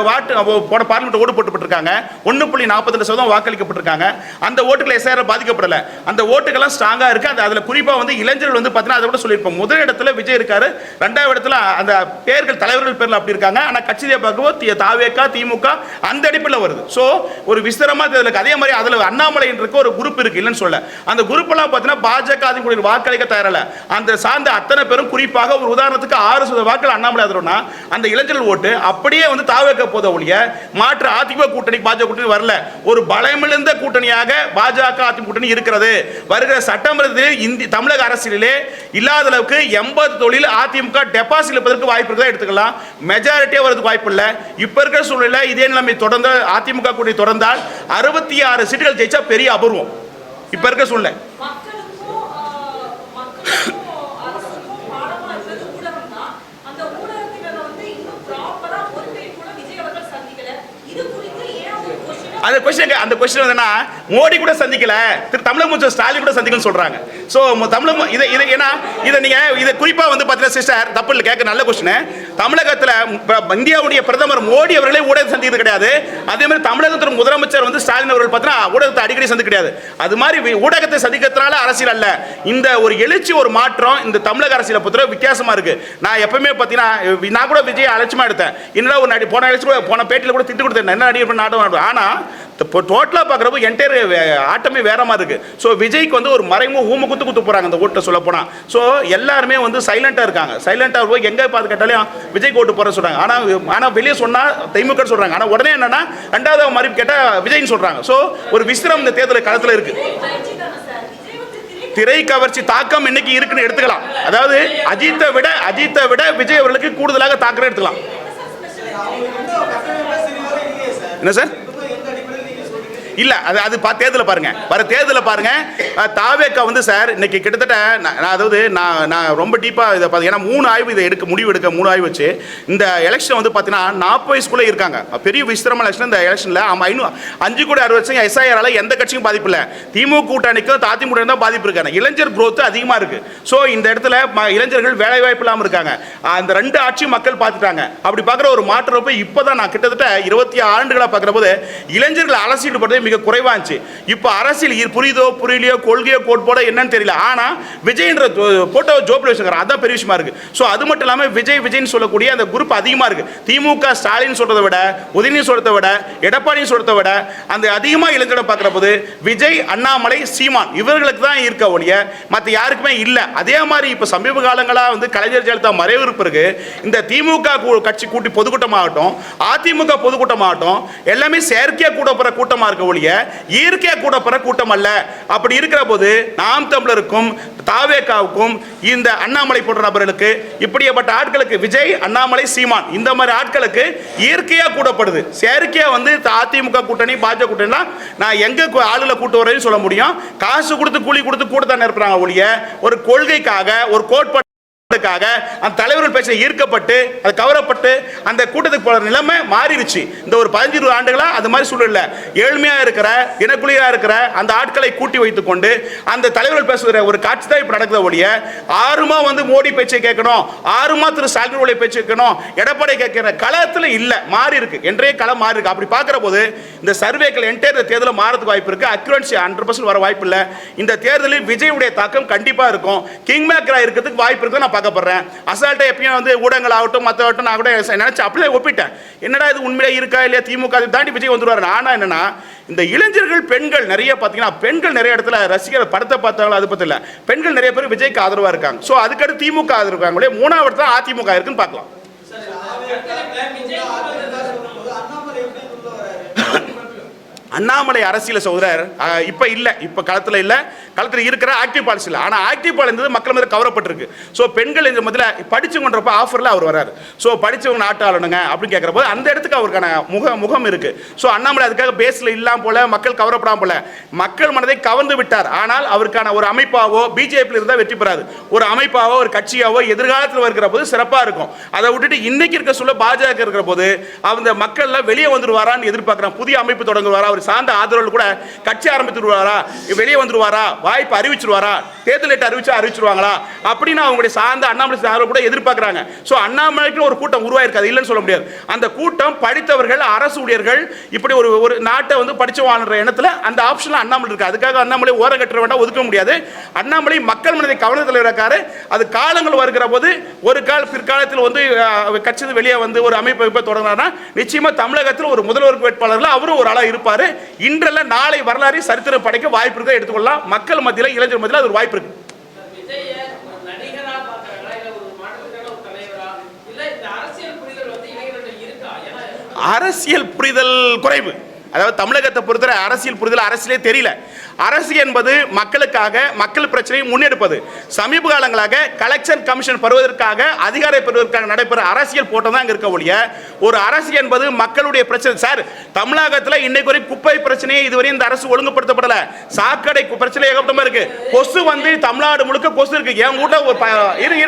போன பார்லிமெண்ட் ஓட்டு போட்டுப்பட்டிருக்காங்க. 1.42% வாக்களிக்கப்பட்டிருக்காங்க. அந்த ஓட்டுகள் எஸ்ஐஆர் பாதிக்கப்படல. அந்த ஓட்டுகள்லாம் ஸ்ட்ராங்காக இருக்கு. அதில் குறிப்பாக வந்து இளைஞர்கள் வந்து பார்த்தீங்கன்னா அதை விட சொல்லியிருப்போம். முதல் இடத்துல விஜய் இருக்காரு, 2வது இடத்துல அந்த பேர்கள் தலைவர்கள் பேரில் அப்படி இருக்காங்க. ஆனால் கட்சியை பார்க்கும்போது தாவேக்கா திமுக அந்த அடிப்பில் வருது. ஸோ ஒரு விஸ்தரமாக தேர்தலுக்கு அதே மாதிரி அதில் அண்ணாமலை ஒரு குரூப் இருக்கு இல்லைன்னு சொல்ல. அந்த குரூப் எல்லாம் பார்த்தீங்கன்னா பாஜக அதிமுக வாக்களிக்க தயாரில்ல. அந்த சார்ந்த அத்தனை பேரும் குறிப்பாக ஒரு உதாரணத்துக்கு 6% வாக்கள் அண்ணாமலை ஆதரவுனா அந்த இளைஞர்கள் ஓட்டு அப்படியே வந்து தாவேக்கா போத ஒழிய மாற்று அதிமுக கூட்டணி பாஜக கூட்டணி வரல. ஒரு பலமிழந்த கூட்டணியாக பாஜக அதிமுக கூட்டணி இருக்கிறது. வருகிற சட்டமன்றத்தில் தமிழக அரசியலிலே இல்லாத அளவுக்கு 80 தொழில் அதிமுக டெபாசிட் இருப்பதற்கு வாய்ப்பு இருக்கா எடுத்துக்கலாம். மெஜாரிட்டியா வரதுக்கு வாய்ப்பு இல்லை. இப்ப இருக்கிற சூழ்நிலை இதே நிலைமை தொடர்ந்து அதிமுக கூட்டணி தொடர்ந்தால் 66 சீட்டுகள் ஜெயிச்சா பெரிய அபூர்வம். இப்ப இருக்க சூழ்நிலை அந்த கொஸ்டின் என்னன்னா மோடி கூட சந்திக்கல, தமிழக முதலமைச்சர் ஸ்டாலின் கூட சந்திக்கணும்னு சொல்றாங்க. ஸோ தமிழக இதை குறிப்பா வந்து பார்த்தீங்கன்னா சிஸ்டர் தப்பு இல்லை கேட்க நல்ல கொஸ்டின். தமிழகத்தில் இந்தியாவுடைய பிரதமர் மோடி அவர்களே ஊடகத்தை சந்திக்கிறது கிடையாது. அதே மாதிரி தமிழகத்தின் முதலமைச்சர் வந்து ஸ்டாலின் அவர்கள் பார்த்தீங்கன்னா ஊடகத்தை அடிக்கடி சந்திக்க கிடையாது. அது மாதிரி ஊடகத்தை சந்திக்கிறதுனால அரசியல் அல்ல. இந்த ஒரு எழுச்சி ஒரு மாற்றம் இந்த தமிழக அரசியலை பொறுத்த வித்தியாசமா இருக்கு. நான் எப்பவுமே பார்த்தீங்கன்னா நான் கூட விஜய் அலட்சியமா எடுத்தேன். இன்னும் ஒரு போன பேட்டியில் கூட திட்டு கொடுத்தேன் என்ன நடிகர் நாட்டம். ஆனால் இப்போ டோட்டலாக பார்க்குறப்போ என்டையர் ஆட்டமே வேற மாதிரி இருக்கு. ஸோ விஜய்க்கு வந்து ஒரு மறைமுக குத்து போகிறாங்க அந்த ஓட்டை சொல்ல போனால். ஸோ எல்லாருமே வந்து சைலண்டாக இருக்காங்க. சைலண்டாக போய் எங்கே பார்த்து கேட்டாலும் விஜய்க்கு ஓட்டு போகிற சொல்கிறாங்க. ஆனால் வெளியே சொன்னால் திமுக சொல்கிறாங்க. ஆனால் உடனே என்னன்னா 2வது மறுப்பு கேட்டால் விஜய்னு சொல்கிறாங்க. ஸோ ஒரு விசித்திரம் இந்த தேர்தல் களத்தில் இருக்கு. திரை கவர்ச்சி தாக்கம் இன்னைக்கு இருக்குன்னு எடுத்துக்கலாம். அதாவது அஜித்தை விட விஜய் அவர்களுக்கு கூடுதலாக தாக்கம் எடுத்துக்கலாம். என்ன சார் இல்ல அது தேர்தல பாருங்க, வர தேர்தல பாருங்க. தாவேக்கா வந்து சார் இன்னைக்கு கிட்டத்தட்ட நான் ரொம்ப டீப்பா இதை பார்த்து ஏன்னா 3 ஆய்வு இதை முடிவு எடுக்க 3 ஆய்வு வச்சு இந்த எலெக்ஷன் வந்து பார்த்தீங்கன்னா 40 வயசுக்குள்ளே இருக்காங்க. பெரிய விசித்திரமான எலெக்ஷன். இந்த எலெக்ஷனில் 5 கோடி 60 லட்சம் எஸ்ஐஆரால எந்த கட்சிக்கும் பாதிப்பு இல்லை. திமுக கூட்டணிக்கும் அதிமுக தான் பாதிப்பு இருக்காங்க. இளைஞர் growth அதிகமாக இருக்கு. ஸோ இந்த இடத்துல இளைஞர்கள் வேலை வாய்ப்பு இல்லாமல் இருக்காங்க. அந்த 2 ஆட்சியும் மக்கள் பார்த்துட்டாங்க. அப்படி பார்க்குற ஒரு மாற்றம் இப்போதான் நான் கிட்டத்தட்ட 20 ஆண்டுகளாக பார்க்குற போது இளைஞர்கள் அரசியல் படுறது மிக குறைவா இருந்துச்சு. இப்போ அரசியல் புரியுதோ புரியலையோ கொள்கையோ கோட்பாடோ என்னன்னு தெரியல. ஆனா விஜய்ன்ற போட்டோ ஜோப்ல வச்சுக்கிறாங்க. அதான் பெரிய விஷயமா இருக்கு. ஸோ அது மட்டும் இல்லாமல் விஜய்னு சொல்லக்கூடிய அந்த குரூப் அதிகமா இருக்கு. திமுக ஸ்டாலின் சொல்றதை விட உதயநிதி சொல்றதை விட எடப்பாடி சொல்றதை விட அந்த அதிகமாக இளைஞர்களை பார்க்குற போது விஜய் அண்ணாமலை சீமான் இவர்களுக்கு தான் இருக்க ஒழிய மற்ற யாருக்குமே இல்லை. அதே மாதிரி இப்போ சமீப காலங்களாக வந்து கலைஞர் ஜெயலலிதா மறைவு பிறகு இந்த திமுக கட்சி கூட்டி பொதுக்கூட்டமாகட்டும் அதிமுக பொதுக்கூட்டமாகட்டும் எல்லாமே செயற்கையாக கூட போகிற கூட்டமாக இருக்க ஒழிய ஒழிய இயற்கையா கூட்டப்படுற கூட்டம் அல்ல. அப்படி இருக்கிற போது நாம் தமிழருக்கும் தாவேகாவுக்கும் இந்த அண்ணாமலை போன்ற நபர்களுக்கு, இப்படிப்பட்ட ஆட்களுக்கு, விஜய், அண்ணாமலை, சீமான், இந்த மாதிரி ஆட்களுக்கு இயற்கையா கூட்டப்படுது. செயற்கையா வந்து அதிமுக கூட்டணி, பாஜக கூட்டணி நான் எங்க ஆளுல கூட்டு வரேன்னு சொல்ல முடியும். காசு கொடுத்து கூலி கொடுத்து கூட்டத்தான் இருக்கிறாங்க ஒழிய ஒரு கொள்கைக்காக, ஒரு கோட்பாடு அந்த தலைவர்கள் பேச்ச ஈர்க்கப்பட்டு அது கவரப்பட்டு அந்த கூட்டத்துக்கு போற நிலைமை மாறிடுச்சு. இந்த ஒரு 15-20 ஆண்டுகளா அது மாதிரி சூழல்ல ஏழ்மையா இருக்கிற, இனக்குழியா இருக்கிற அந்த ஆட்களை கூட்டி வைத்துக் கொண்டு அந்த தலைவர்கள் பேசுகிற ஒரு காட்சி தான் இப்ப நடக்குத ஒழிய, ஆறுமா வந்து மோடி பேச்சை கேட்கணும், ஆறுமா திரு ஸ்டாலினுடைய பேச்சு கேட்கணும், எடப்பாடி கேட்கிற களத்துல இல்ல, மாறி இருக்கு. என்றே களம் மாறி இருக்கு. அப்படி பார்க்கிற போது இந்த சர்வேக்கள் என்டையர் தேர்தலில் மாறதுக்கு வாய்ப்பு இருக்கு. அக்யூரன்சி 100% வர வாய்ப்பு இல்லை. இந்த தேர்தலில் விஜயுடைய தாக்கம் கண்டிப்பா இருக்கும். கிங் மேக்கரா இருக்கிறதுக்கு வாய்ப்பு இருக்கு நான் பார்க்கப்படுறேன். அசால்ட்டா எப்பயும் வந்து ஊடகங்கள் ஆகட்டும் மற்றவட்டும் நான் கூட நினைச்சு அப்படியே ஒப்பிட்டேன். என்னடா இது உண்மையிலே இருக்கா இல்லையா, திமுக தாண்டி விஜய் வந்துருவாரு. ஆனா என்னன்னா, இந்த இளைஞர்கள், பெண்கள் நிறைய பார்த்தீங்கன்னா, பெண்கள் நிறைய இடத்துல ரசிகர் படத்தை பார்த்தாலும் அது பத்தி இல்ல, பெண்கள் நிறைய பேர் விஜய்க்கு ஆதரவா இருக்காங்க. ஸோ அதுக்கடுத்து திமுக ஆதரவு இருக்காங்களே, 3வது தான் அதிமுக இருக்குன்னு பார்க்கலாம். அண்ணாமலை அரசியல் சகோதரர் இப்ப இல்ல, இப்ப களத்துல இல்ல, களத்துல இருக்கிற ஆக்டிவ் பாலிசி இல்ல. ஆனா ஆக்டிவ் பால் இருந்தது மக்கள் மீது கவரப்பட்டிருக்கு. ஸோ பெண்கள் இந்த முதல்ல படிச்சுங்கன்றப்ப ஆஃபர்ல அவர் வராரு. ஸோ படிச்சவங்க நாட்டு ஆளணுங்க அப்படின்னு கேட்கிற போது அந்த இடத்துக்கு அவருக்கான முகம் இருக்கு. ஸோ அண்ணாமலை அதுக்காக பேஸ்ல இல்லாம போல, மக்கள் கவரப்படாம போல, மக்கள் மனதை கவர்ந்து விட்டார். ஆனால் அவருக்கான ஒரு அமைப்பாவோ, பிஜேபி இருந்தா வெற்றி பெறாது, ஒரு அமைப்பாவோ ஒரு கட்சியாவோ எதிர்காலத்தில் வருகிற போது சிறப்பா இருக்கும். அதை விட்டுட்டு இன்னைக்கு இருக்க சொல்ல பாஜக இருக்கிற போது அந்த மக்கள்ல வெளியே வந்துருவாரான்னு எதிர்பார்க்கிறான். புதிய அமைப்பு தொடங்குவாரா, சார்ந்த ஆதரவு கூட கட்சி ஆரம்பித்துருவாரா, வெளியே வந்துருவாரா, வாய்ப்பு அறிவிச்சிருவாரா, தேர்தல் அறிவிச்சிருவாங்களா அப்படின்னு அவங்களுடைய சார்ந்த அண்ணாமலை ஆதரவு கூட எதிர்பார்க்கிறாங்க. சோ அண்ணாமலைக்கு ஒரு கூட்டம் உருவாயிருக்காது, இல்லைன்னு சொல்ல முடியாது. அந்த கூட்டம் படித்தவர்கள், அரசு ஊழியர்கள், இப்படி ஒரு நாட்டை வந்து படிச்சு வாழ்ற எண்ணத்துல அந்த ஆப்ஷன்ல அண்ணாமலை இருக்கு. அதுக்காக அண்ணாமலை ஓர கட்ட வேண்டாம், ஒதுக்க முடியாது. அண்ணாமலை மக்கள் மனதை கவர்ந்த தலைவர் இருக்காரு. அது காலங்கள் வருகிற போது ஒரு பிற்காலத்தில் வந்து கட்சி வெளியே வந்து ஒரு அமைப்பு தொடங்கினா நிச்சயமா தமிழகத்தில் ஒரு முதல்வர் வேட்பாளர்கள் அவரும் ஒரு ஆளா இருப்பாரு. இன்றல்ல நாளை வரலாறு சரித்திரம் படைக்க வாய்ப்பு இருக்கு, எடுத்துக்கொள்ளலாம். மக்கள் மத்தியில், இளைஞர் மத்தியில் அது ஒரு வாய்ப்பு இருக்கு. அரசியல் புரிதல் குறைவு. அதாவது தமிழகத்தை பொறுத்தவரை அரசியல் புரிதல், அரசியலே தெரியல. அரசியல் என்பது மக்களுக்காக, மக்கள் பிரச்சனையை முன்னெடுப்பது. சமீப காலங்களாக கலெக்ஷன் கமிஷன் பெறுவதற்காக, அதிகாரம் பெறுவதற்காக நடைபெற அரசியல் போட்டோ தான் இருக்க ஒழிய ஒரு அரசியல் என்பது மக்களுடைய பிரச்சனை. சார், தமிழகத்தில் இன்னைக்கு வரை குப்பை பிரச்சனையை இதுவரை இந்த அரசு ஒழுங்குபடுத்தப்படல. சாக்கடை பிரச்சனை ஏகப்பட்டமா இருக்கு. கொசு வந்து தமிழ்நாடு முழுக்க கொசு இருக்கு. என் கூட ஒரு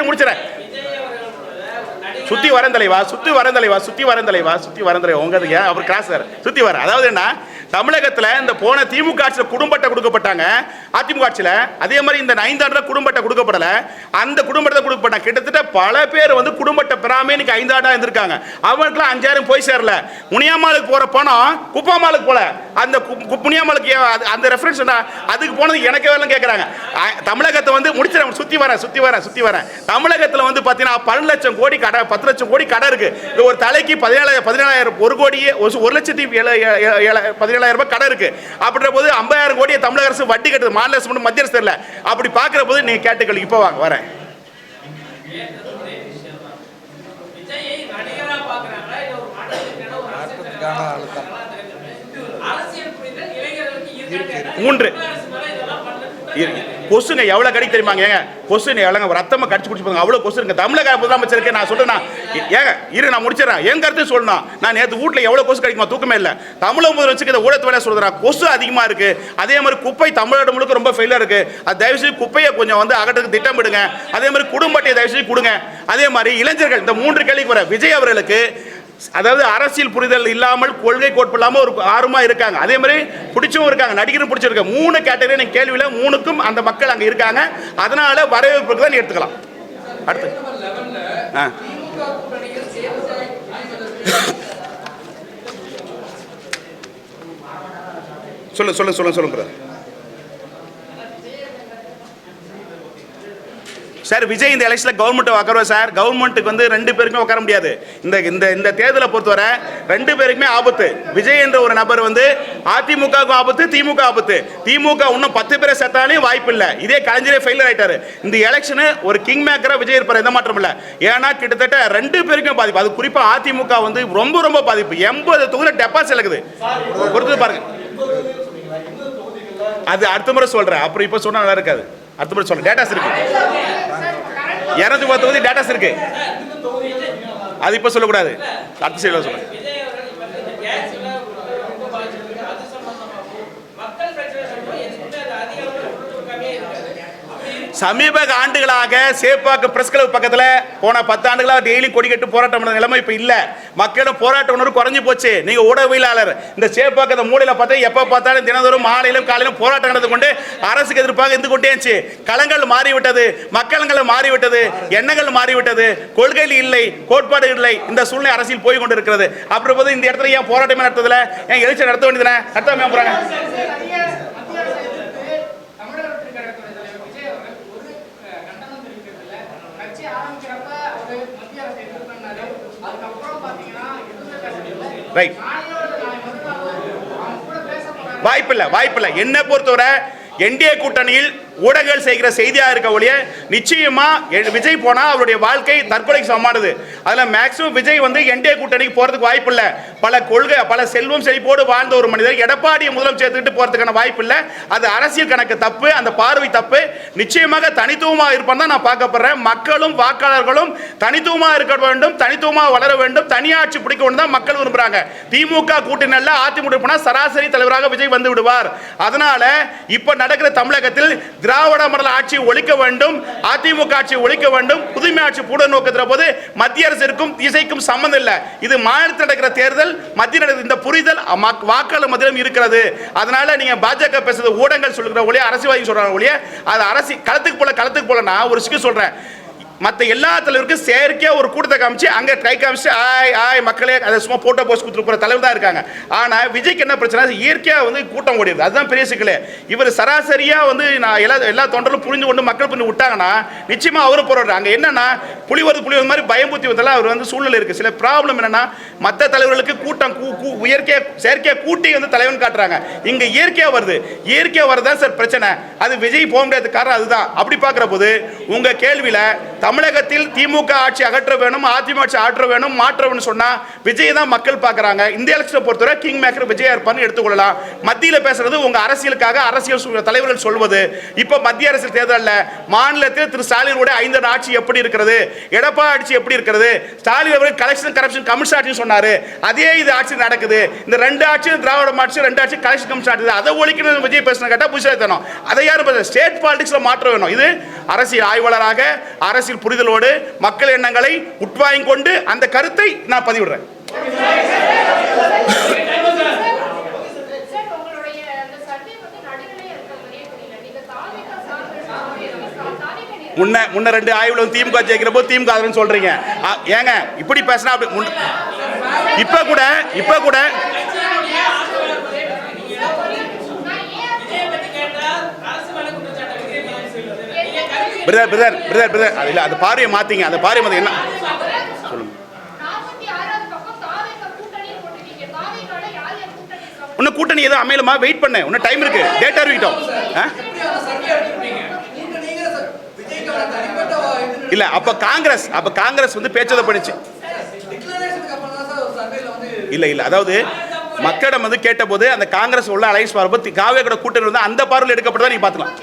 முடிச்சிடறேன். சுத்தி வரேன் தலைவா உங்க அவர் கிராஸ் சுத்தி வர. அதாவது என்ன, தமிழகத்தில் இந்த போன திமுக ஆட்சியில் குடும்பத்தை கொடுக்கப்பட்டாங்க, அதிமுக ஆட்சியில் அதே மாதிரி இந்த 5 ஆண்டுல குடும்பத்தை கொடுக்கப்படல. அந்த குடும்பத்தை கொடுக்கப்பட்டாங்க. கிட்டத்தட்ட பல பேர் வந்து குடும்பத்தை பெறாம இன்னைக்கு 5 ஆண்டா இருந்திருக்காங்க. அவங்களுக்குலாம் 5000 போய் சேரல. முனியாமாலுக்கு போற பணம் குப்பாமாலுக்கு போல. அந்த முனியாமாலுக்கு அந்த ரெஃபரன்ஸ் அதுக்கு போனது எனக்கு வேலை கேட்கறாங்க. தமிழகத்தை வந்து முடிச்சிடறேன், சுத்தி வரேன். தமிழகத்தில் வந்து பாத்தீங்கன்னா 12 லட்சம் கோடி கடை, 10 லட்சம் கோடி கடை இருக்கு. இது ஒரு தலைக்கு 17,000 1 கோடியே 1,17,000 ரூபாய் கடை இருக்கு. அப்படின்ற போது 50,000 கோடியை தமிழக அரசு வட்டி கட்டுது, மாநில அரசு மட்டும், மத்திய அரசு தெரியல. அப்படி பார்க்கிற போது நீங்க கேட்டுக்கள். இப்போ வாங்க வரேன். மூன்று கொசுங்க எவ்வளவு கடி தெரியுமாங்க? ஏங்க கொசு எவ்வளவு ரத்தமா கடிச்சு குடிச்சு அவ்வளவு கொசு இருக்கு. தமிழக முதலமைச்சருக்கு நான் சொல்றேன், ஏங்க இரு நான் முடிச்சிடறேன். என் கருத்து சொல்லணும். நான் நேற்று வீட்டில் எவ்வளவு கொசு கிடைக்குமா, தூக்கமே இல்லை. தமிழக முதலமைச்சருக்கு இந்த ஊடகத்து வேலை சொல்றேன். கொசு அதிகமா இருக்கு. அதே மாதிரி குப்பை தமிழ்நாடு முழுக்க ரொம்ப ஃபெயிலா இருக்கு. அது தயவு செய்து குப்பையை கொஞ்சம் வந்து அகற்றத்துக்கு திட்டமிடுங்க. அதே மாதிரி குடும்பத்தை தயவு செய்து கொடுங்க. அதே மாதிரி இளைஞர்கள், இந்த 3 கேள்விக்கு வர விஜய் அவர்களுக்கு, அதாவது அரசியல் புரிதல் இல்லாமல், கொள்கை கோட்பு இல்லாமல் ஒரு ஆர்வமா இருக்காங்க. அதே மாதிரி பிடிச்சும் இருக்காங்க, நடிகரும் பிடிச்சிருக்காங்க. 3 கேட்டகரி கேள்வியில 3க்கும் அந்த மக்கள் அங்க இருக்காங்க. அதனால வரவேற்புக்கு தான் எடுத்துக்கலாம். அடுத்து சொல்லுங்க சார். விஜய் இந்த எலெக்ஷன்ல கவர்மெண்ட் உட்காருவா சார். கவர்மெண்ட்டுக்கு வந்து 2 பேருக்குமே உட்கார முடியாது. இந்த தேர்தலை பொறுத்தவரை 2 பேருக்குமே ஆபத்து. விஜய் என்ற ஒரு நபர் வந்து அதிமுக ஆபத்து, திமுக ஆபத்து. திமுக இன்னும் 10 பேரை சேர்த்தாலும் வாய்ப்பு இல்லை. இதே கலைஞரே ஃபெயிலியர் ஆயிட்டாரு. இந்த எலெக்ஷன் ஒரு கிங் மேக்கரா விஜய் இருப்பார், எந்த மாற்றம் இல்லை. ஏன்னா கிட்டத்தட்ட 2 பேருக்குமே பாதிப்பு. அது குறிப்பா அதிமுக வந்து ரொம்ப பாதிப்பு. 80 தொகுதியில் டெபாசிட் இருக்குது. பொறுத்து பாருங்க. அது அடுத்த முறை சொல்றேன். அப்புறம் இப்போ சொன்னா நல்லா இருக்காது. அடுத்த முறை சொல்றேன். டேட்டாஸ் இருக்கு, 210 தொகுதி டேட்டாஸ் இருக்கு. அது இப்போ சொல்லக்கூடாது, அடுத்த சைடில் சொல்றேன். சமீப ஆண்டுகளாக சேப்பாக்க பிரஸ் கிளப் பக்கத்தில் போன 10 ஆண்டுகளாக டெய்லி கொடி கட்டு போராட்டம் பண்ண நிலைமை இப்போ இல்லை. மக்களிடம் போராட்ட உணர்வு குறைஞ்சி போச்சு. நீங்கள் ஊடகவியலாளர் இந்த சேப்பாக்கத்தை மூலையில் பார்த்தா எப்போ பார்த்தாலும் தினந்தோறும் மாலையிலும் காலையிலும் போராட்டம் நடந்து கொண்டு அரசுக்கு எதிர்ப்பாக இருந்து கொண்டேச்சு. களங்கள் மாறிவிட்டது, மக்களங்கள் மாறிவிட்டது, எண்ணங்கள் மாறிவிட்டது, கொள்கைகள் இல்லை, கோட்பாடு இல்லை. இந்த சூழ்நிலை அரசியல் போய் கொண்டு இருக்கிறது. அப்புறம் போது இந்த இடத்துல ஏன் போராட்டமே நடத்துறதுல, ஏன் எழுச்சி நடத்த வேண்டியதுனே நடத்தாம போறாங்க. ரைட், வாய்ப்பில்லை. என்ன பொறுத்தவரை என்டிஏ கூட்டணியில் ஊடகங்கள் செய்கிற செய்தியாக இருக்க ஒழிய நிச்சயமா விஜய் போனா அவருடைய வாழ்க்கை தற்கொலைக்கு சமமானது. அதுல மேக்சிமம் விஜய் வந்து என்டிஏ கூட்டணிக்கு போறதுக்கு வாய்ப்பு இல்லை. பல கொள்கை, பல செல்வம் செழிப்போடு வாழ்ந்த ஒரு மனிதர் எடப்பாடியை முதலமைச்சர் போறதுக்கான வாய்ப்பு இல்லை. அது அரசியல் கணக்கு தப்பு, அந்த பார்வை தப்பு. நிச்சயமாக தனித்துவமாக இருப்பான் தான் நான் பார்க்கப்படுறேன். மக்களும் வாக்காளர்களும் தனித்துவமாக இருக்க வேண்டும், தனித்துவமாக வளர வேண்டும், தனியாட்சி பிடிக்க வேண்டும் தான் மக்கள் விரும்புறாங்க. திமுக கூட்டணியில் அதிமுக போனா சராசரி தலைவராக விஜய் வந்து விடுவார். அதனால இப்ப நடக்கிற தமிழகத்தில் திராவிட மாடல் ஆட்சியை ஒழிக்க வேண்டும், அதிமுக ஆட்சியை ஒழிக்க வேண்டும், புதுமை ஆட்சி கூட நோக்கத்திற போது மத்திய அரசிற்கும் திசைக்கும் சம்பந்தம் இல்லை. இது மாநிலத்தில் நடக்கிற தேர்தல், மத்திய நடக்கிற இந்த புரிதல் வாக்காளர் மத்தியிலும் இருக்கிறது. அதனால நீங்க பாஜக பேசுறது ஊடகங்கள் சொல்லுகிற ஒழிய, அரசியல்வாதி சொல்றாங்க ஒழிய, அது அரசு களத்துக்கு போல நான் ஒரு விஷயம் சொல்றேன். மற்ற எல்லா தலைவருக்கும் செயற்கையாக ஒரு கூட்டத்தை காமிச்சு அங்கே கை காமிச்சு ஆய் மக்களே அதை சும்மா போட்டோ போஸ்ட் கொடுத்துட்டு போகிற தலைவர் தான் இருக்காங்க. ஆனால் விஜய்க்கு என்ன பிரச்சனை, இயற்கையாக வந்து கூட்டம் ஓடிடுது. அதுதான் பெரிய சிக்கலே. இவர் சராசரியாக வந்து நான் எல்லா தொண்டர்களும் புரிஞ்சு கொண்டு மக்கள் பண்ணி விட்டாங்கன்னா நிச்சயமாக அவரும் போராடுறாங்க. அங்கே என்னன்னா புலி வருது மாதிரி பயம்புத்தி வந்தாலும் அவர் வந்து சூழ்நிலை இருக்குது. சில ப்ராப்ளம் என்னன்னா மற்ற தலைவர்களுக்கு கூட்டம் இயற்கையாக செயற்கையாக கூட்டி வந்து தலைவன் காட்டுறாங்க. இங்கே இயற்கையாக வருதான் சார் பிரச்சனை. அது விஜய் போக முடியாத காரணம் அதுதான். அப்படி பார்க்குற போது உங்கள் கேள்வியில் தமிழகத்தில் திமுக ஆட்சி அகற்ற வேணும், அதிமுக ஆட்சி ஆற்ற வேணும், மாற்ற வேணும் சொன்னா விஜய் தான் மக்கள் பார்க்கறாங்க. இந்த எலெக்ஷனை பொறுத்தவரை கிங் மேக்கர் விஜய் இருப்பான்னு எடுத்துக்கொள்ளலாம். மத்தியில் பேசுறது உங்க அரசியலுக்காக அரசியல் தலைவர்கள் சொல்வது. இப்ப மத்திய அரசியல் தேர்தலில் மாநிலத்தில் திரு ஸ்டாலினுடைய 5 ஆட்சி எப்படி இருக்கிறது, எடப்பாடி ஆட்சி எப்படி இருக்கிறது, ஸ்டாலின் அவர்கள் கலெக்ஷன் கரப்ஷன் கமிஷன் ஆட்சி சொன்னாரு, அதே இது ஆட்சி நடக்குது. இந்த 2 ஆட்சி திராவிட ஆட்சி, 2 ஆட்சி கலெக்ஷன் கமிஷன் ஆட்சி, அதை ஒழிக்கணும் விஜய் பேசின கேட்டா புதுசாக அதை யாரும் ஸ்டேட் பாலிடிக்ஸ்ல மாற்ற வேணும். இது அரசியல் ஆய்வாளராக அரசியல் புரிதலோடு மக்கள் எண்ணங்களை உட்வாங்கிக் கொண்டு அந்த கருத்தை நான் பதிவிடுறேன். முன்ன 2 ஆய்வுல திமுக ஜெயிக்கிற போது திமுக சொல்றீங்க. ஏங்க இப்படி பேசினா இப்ப கூட அது பார்வையை மாத்தீங்க. அந்த பார்வை மாத்தீங்க என்ன சொல்லுங்க. இன்னும் கூட்டணி ஏதோ அமையலமா, வெயிட் பண்ண, இன்னும் டைம் இருக்கு, டேட் அறிவிட்டோம். இல்ல அப்ப காங்கிரஸ் வந்து பேச்சதை பண்ணிச்சு. இல்ல அதாவது மக்களிடம் வந்து கேட்ட போது அந்த காங்கிரஸ் உள்ள அலைன்ஸ் பார்ப்போம், காவேரி கூட்டணி வந்து அந்த பார்வையில் எடுக்கப்பட்டதா நீங்க பாத்துக்கலாம்.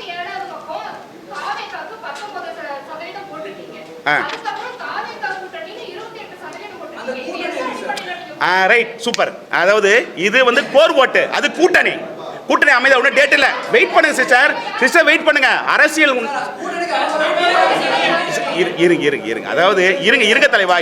Right, super. அதாவது இது வந்து கோர் ஓட்டு, அது கூட்டணி அமைதா ஒன்றும் டேட் இல்லை. வெயிட் பண்ணுங்க சிஸ்டர் வெயிட் பண்ணுங்க. அரசியல் இருங்க அதாவது இருங்க தலைவா.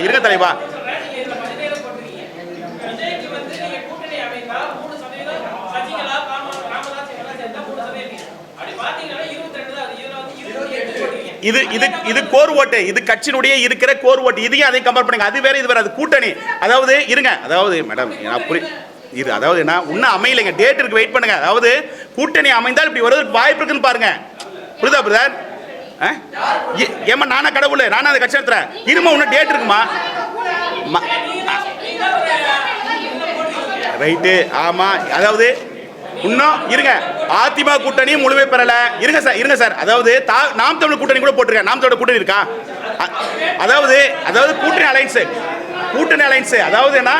இது கோர் ஓட்டு, இது கட்சியினுடைய இருக்கிற கோர் ஓட்டு. இதையும் அதை கம்பேர் பண்ணுங்க. அது வேற இது வேற, அது கூட்டணி. அதாவது இருங்க, அதாவது மேடம் இது அதாவது என்ன இன்னும் அமையலைங்க, டேட் இருக்கு, வெயிட் பண்ணுங்க. அதாவது கூட்டணி அமைந்தால் இப்படி வருவதற்கு வாய்ப்பு இருக்குன்னு பாருங்க. புரியுதா பிரதர்? ஏமா நானா கடவுள், நானா அந்த கட்சி நடத்துறேன். இருமா இன்னும் டேட் இருக்குமா? ரைட்டு, ஆமா. அதாவது இன்னும் இருங்க, அதிமுக கூட்டணி முழுமை பெறல. இருங்க சார். அதாவது நாம் தமிழர் கூட்டணி கூட போட்டிருக்கேன். நாம் தமிழர் கூட்டணி இருக்கா? அதாவது கூட்டணி அலைன்ஸ் அதாவது என்ன,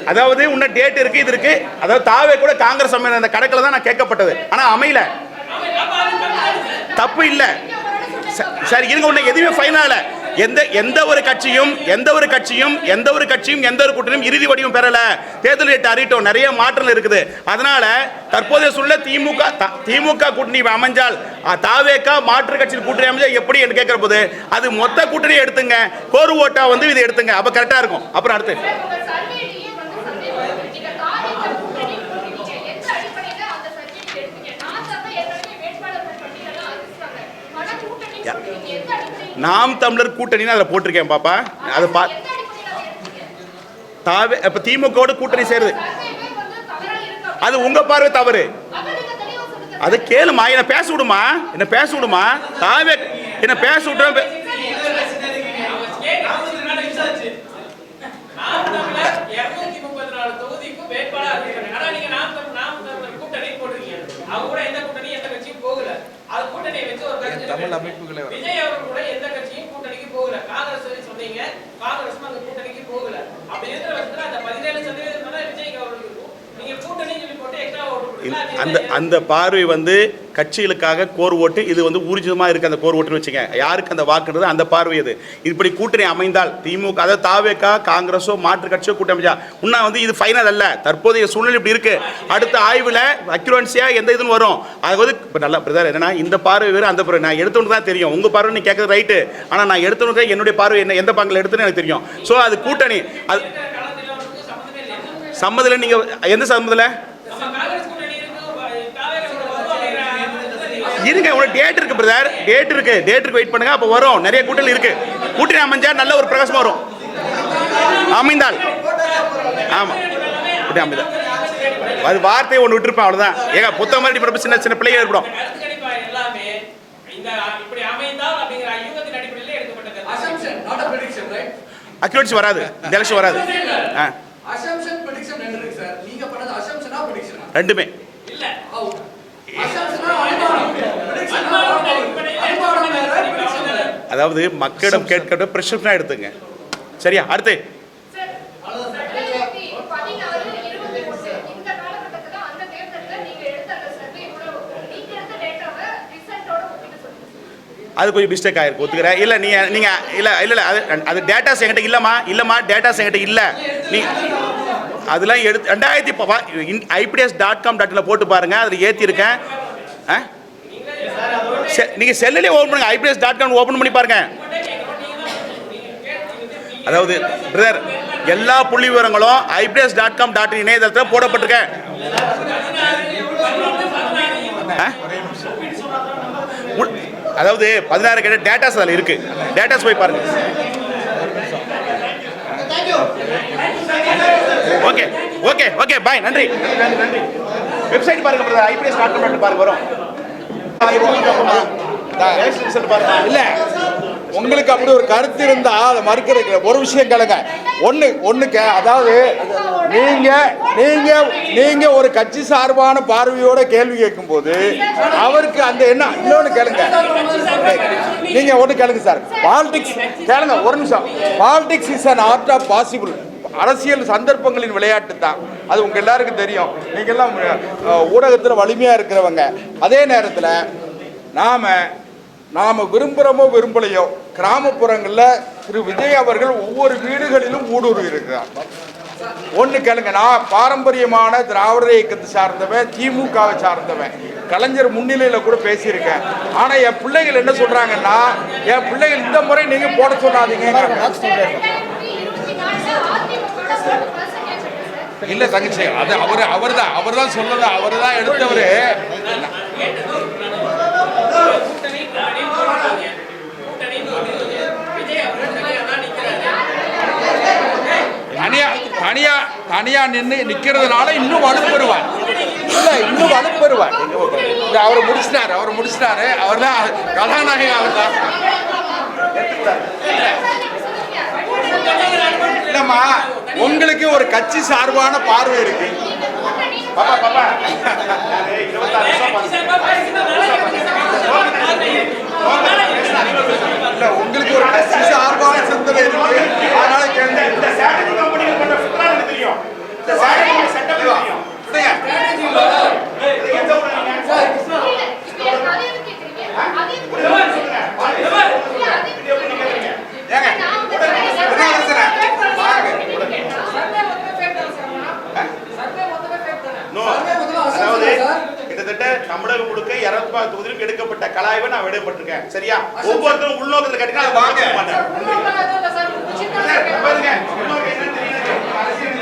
அதாவது இன்னும் டேட் இருக்கு, இது இருக்கு. அதாவது தாவே கூட காங்கிரஸ் அமைந்த அந்த கணக்கில் தான் நான் கேட்கப்பட்டது, ஆனா அமையல. தப்பு இல்ல. சரி இருங்க, உன்னை எதுவுமே ஃபைனல் எந்த ஒரு கட்சியும் எந்த ஒரு கூட்டணியும் இறுதி வடிவம் பெறல. தேர்தல் டேட் அறிவிட்டோம், நிறைய மாற்றங்கள் இருக்குது. அதனால தற்போதைய சூழல திமுக கூட்டணி அமைஞ்சால் தாவேகா மாற்று கட்சியில் கூட்டணி அமைஞ்சா எப்படி என்று கேட்கிற போது அது மொத்த கூட்டணியை எடுத்துங்க, கோர் ஓட்டா வந்து இதை எடுத்துங்க, அப்ப கரெக்டா இருக்கும். அப்புறம் அடுத்து நாம் தமிழர் கூட்டணி அதில் போட்டிருக்கேன் பாப்பா. அது தாவே இப்ப திமுக கூட்டணி சேருது, அது உங்க பார்வை தவறு. அது கேளுமா, என்ன பேச விடுமா, தாவே என்ன பேச விட்டு தமிழ் அமைப்புகளை விஜய் அவர்கள் கூட எந்த கட்சியும் கூட்டணிக்கு போகல. காங்கிரஸ் சொன்னீங்க, காங்கிரஸ் அந்த கூட்டணிக்கு போகல. அப்படி இருக்கிற பட்சத்துல அந்த 17% விஜய் அவர்களுக்கு நீங்க கூட்டணி சொல்லி போட்டு எக்ஸ்ட்ரா ஓட்டு அந்த பார்வை வந்து கட்சிகளுக்காக கோர் ஓட்டு, இது வந்து ஊர்ஜிதமா இருக்கு. அந்த கோர் ஓட்டுன்னு வச்சுங்க, யாருக்கு அந்த வாக்குன்றது அந்த பார்வை. இது இப்படி கூட்டணி அமைந்தால் திமுக அதாவது தாவேகா காங்கிரஸோ மாற்று கட்சியோ கூட்டணி அமைச்சா இன்னும் வந்து இது ஃபைனல் அல்ல. தற்போதைய சூழ்நிலை இப்படி இருக்கு. அடுத்த ஆய்வுல அக்யூரன்சியா எந்த இதுன்னு வரும். அது வந்து இப்போ நல்லா பிரதர் என்னன்னா இந்த பார்வை வேறு அந்த பார்வை நான் எடுத்துன்னு தான் தெரியும். உங்க பார்வை நீ கேட்கறது ரைட்டு, ஆனா நான் எடுத்துன்னு என்னுடைய பார்வை என்ன எந்த பங்கில் எடுத்துன்னு எனக்கு தெரியும். ஸோ அது கூட்டணி அது சம்மதில் நீங்க எந்த சம்மதில் இருங்க, உனக்கு டேட் இருக்கு பிரதர், டேட் இருக்கு வெயிட் பண்ணுங்க, அப்போ வரும். நிறைய கூட்டணி இருக்கு. கூட்டணி அமைஞ்சா நல்ல ஒரு பிரகாசமா வரும். அமைந்தால் ஆமா கூட்டணி அமைந்தால் அது வார்த்தையை ஒன்று விட்டுருப்பேன், அவ்வளோதான். ஏங்க புத்த மாதிரி பிறப்பு சின்ன சின்ன பிள்ளைங்க ஏற்படும். அக்யூரன்சி வராது, இந்த எலெக்ஷன் வராது. ரெண்டுமே அதாவது மக்களிடம் கேட்க பிரிஸ்கிரிப்ஷனா எடுத்துங்க. சரியா? அடுத்து அது கொஞ்சம் மிஸ்டேக் ஆயிருக்கு, ஒத்துக்கிறேன். இல்லை நீங்கள் இல்லை அது டேட்டாஸ் என்கிட்ட இல்லைம்மா டேட்டாஸ் என்கிட்ட இல்லை. நீ அதெல்லாம் எடுத்து 2000 IPDS.com.in போட்டு பாருங்க, அதில் ஏற்றிருக்கேன். நீங்கள் செல்லுலேயே ஓப்பன் பண்ணுங்க, IPDS.com ஓப்பன் பண்ணி பாருங்க. அதாவது பிரதர் எல்லா புள்ளி விவரங்களும் IPDS.com.in இணையதளத்தில் போடப்பட்டிருக்கேன். அதாவது 16 கேட்ட டேட்டாஸ் அதில் இருக்கு, டேட்டாஸ் போய் பாருங்க. ஓகே பாய், நன்றி. வெப்சைட் பாருங்க பிரதர், IPDS.com பாருங்க, வரும். இல்ல உங்களுக்கு அப்படி ஒரு கருத்து இருந்தா அதை மறுக்கிற ஒரு விஷயம் கேளுங்க. ஒண்ணுக்கு அதாவது நீங்க ஒரு கட்சி சார்பான பார்வையோட கேள்வி கேட்கும் போது அவருக்கு அந்த என்ன இன்னொன்னு கேளுங்க. நீங்க ஒண்ணு கேளுங்க சார், பாலிடிக்ஸ் கேளுங்க ஒரு நிமிஷம். Politics is an art of possible. அரசியல் சந்தர்ப்பங்களின் விளையாட்டு தான், அது உங்க எல்லாருக்கும் தெரியும். நீங்க எல்லாம் ஊடகத்தில் வலிமையா இருக்கிறவங்க. அதே நேரத்தில் நாம விரும்புகிறோமோ விரும்பலையோ கிராமப்புறங்களில் திரு விஜய் அவர்கள் ஒவ்வொரு வீடுகளிலும் ஊடுருவி இருக்கிறார். ஒன்று கேளுங்க, நான் பாரம்பரியமான திராவிட இயக்கத்தை சார்ந்தவன், திமுகவை சார்ந்தவன், கலைஞர் முன்னிலையில் கூட பேசியிருக்கேன். ஆனால் என் பிள்ளைகள் என்ன சொல்கிறாங்கன்னா, என் பிள்ளைகள் இந்த முறை நீங்கள் போட சொல்லாதீங்க. இல்லை தங்கச்சி, அது அவர் தான் சொல்லல, அவர் தான் எடுத்தவர். தனியா நிக்கிறதுனால இன்னும் வலுப்பெறுவார். இல்ல இன்னும் வலுப்பெறுவார். அவர் முடிச்சிட்டாரு. அவர் தான் கதாநாயகன். அவர் தான். இல்லம்மா, உங்களுக்கு ஒரு கட்சி சார்பான பார்வை இருக்கு. உங்களுக்கு ஒரு கட்சி சார்பான சிந்தனை இருக்கு. அதனால தொகுதியிலும் எடுக்கப்பட்ட கலாய்வை நான் விடப்பட்டிருக்கேன். சரியா? ஒவ்வொருத்தரும் உள்நோக்கத்தில் கட்டினா அதை வாங்க மாட்டேன். உள்நோக்கம் எதுவும் இல்ல சார். சின்ன பாருங்க, உள்நோக்கம் என்னன்னு தெரியல. அரசியல்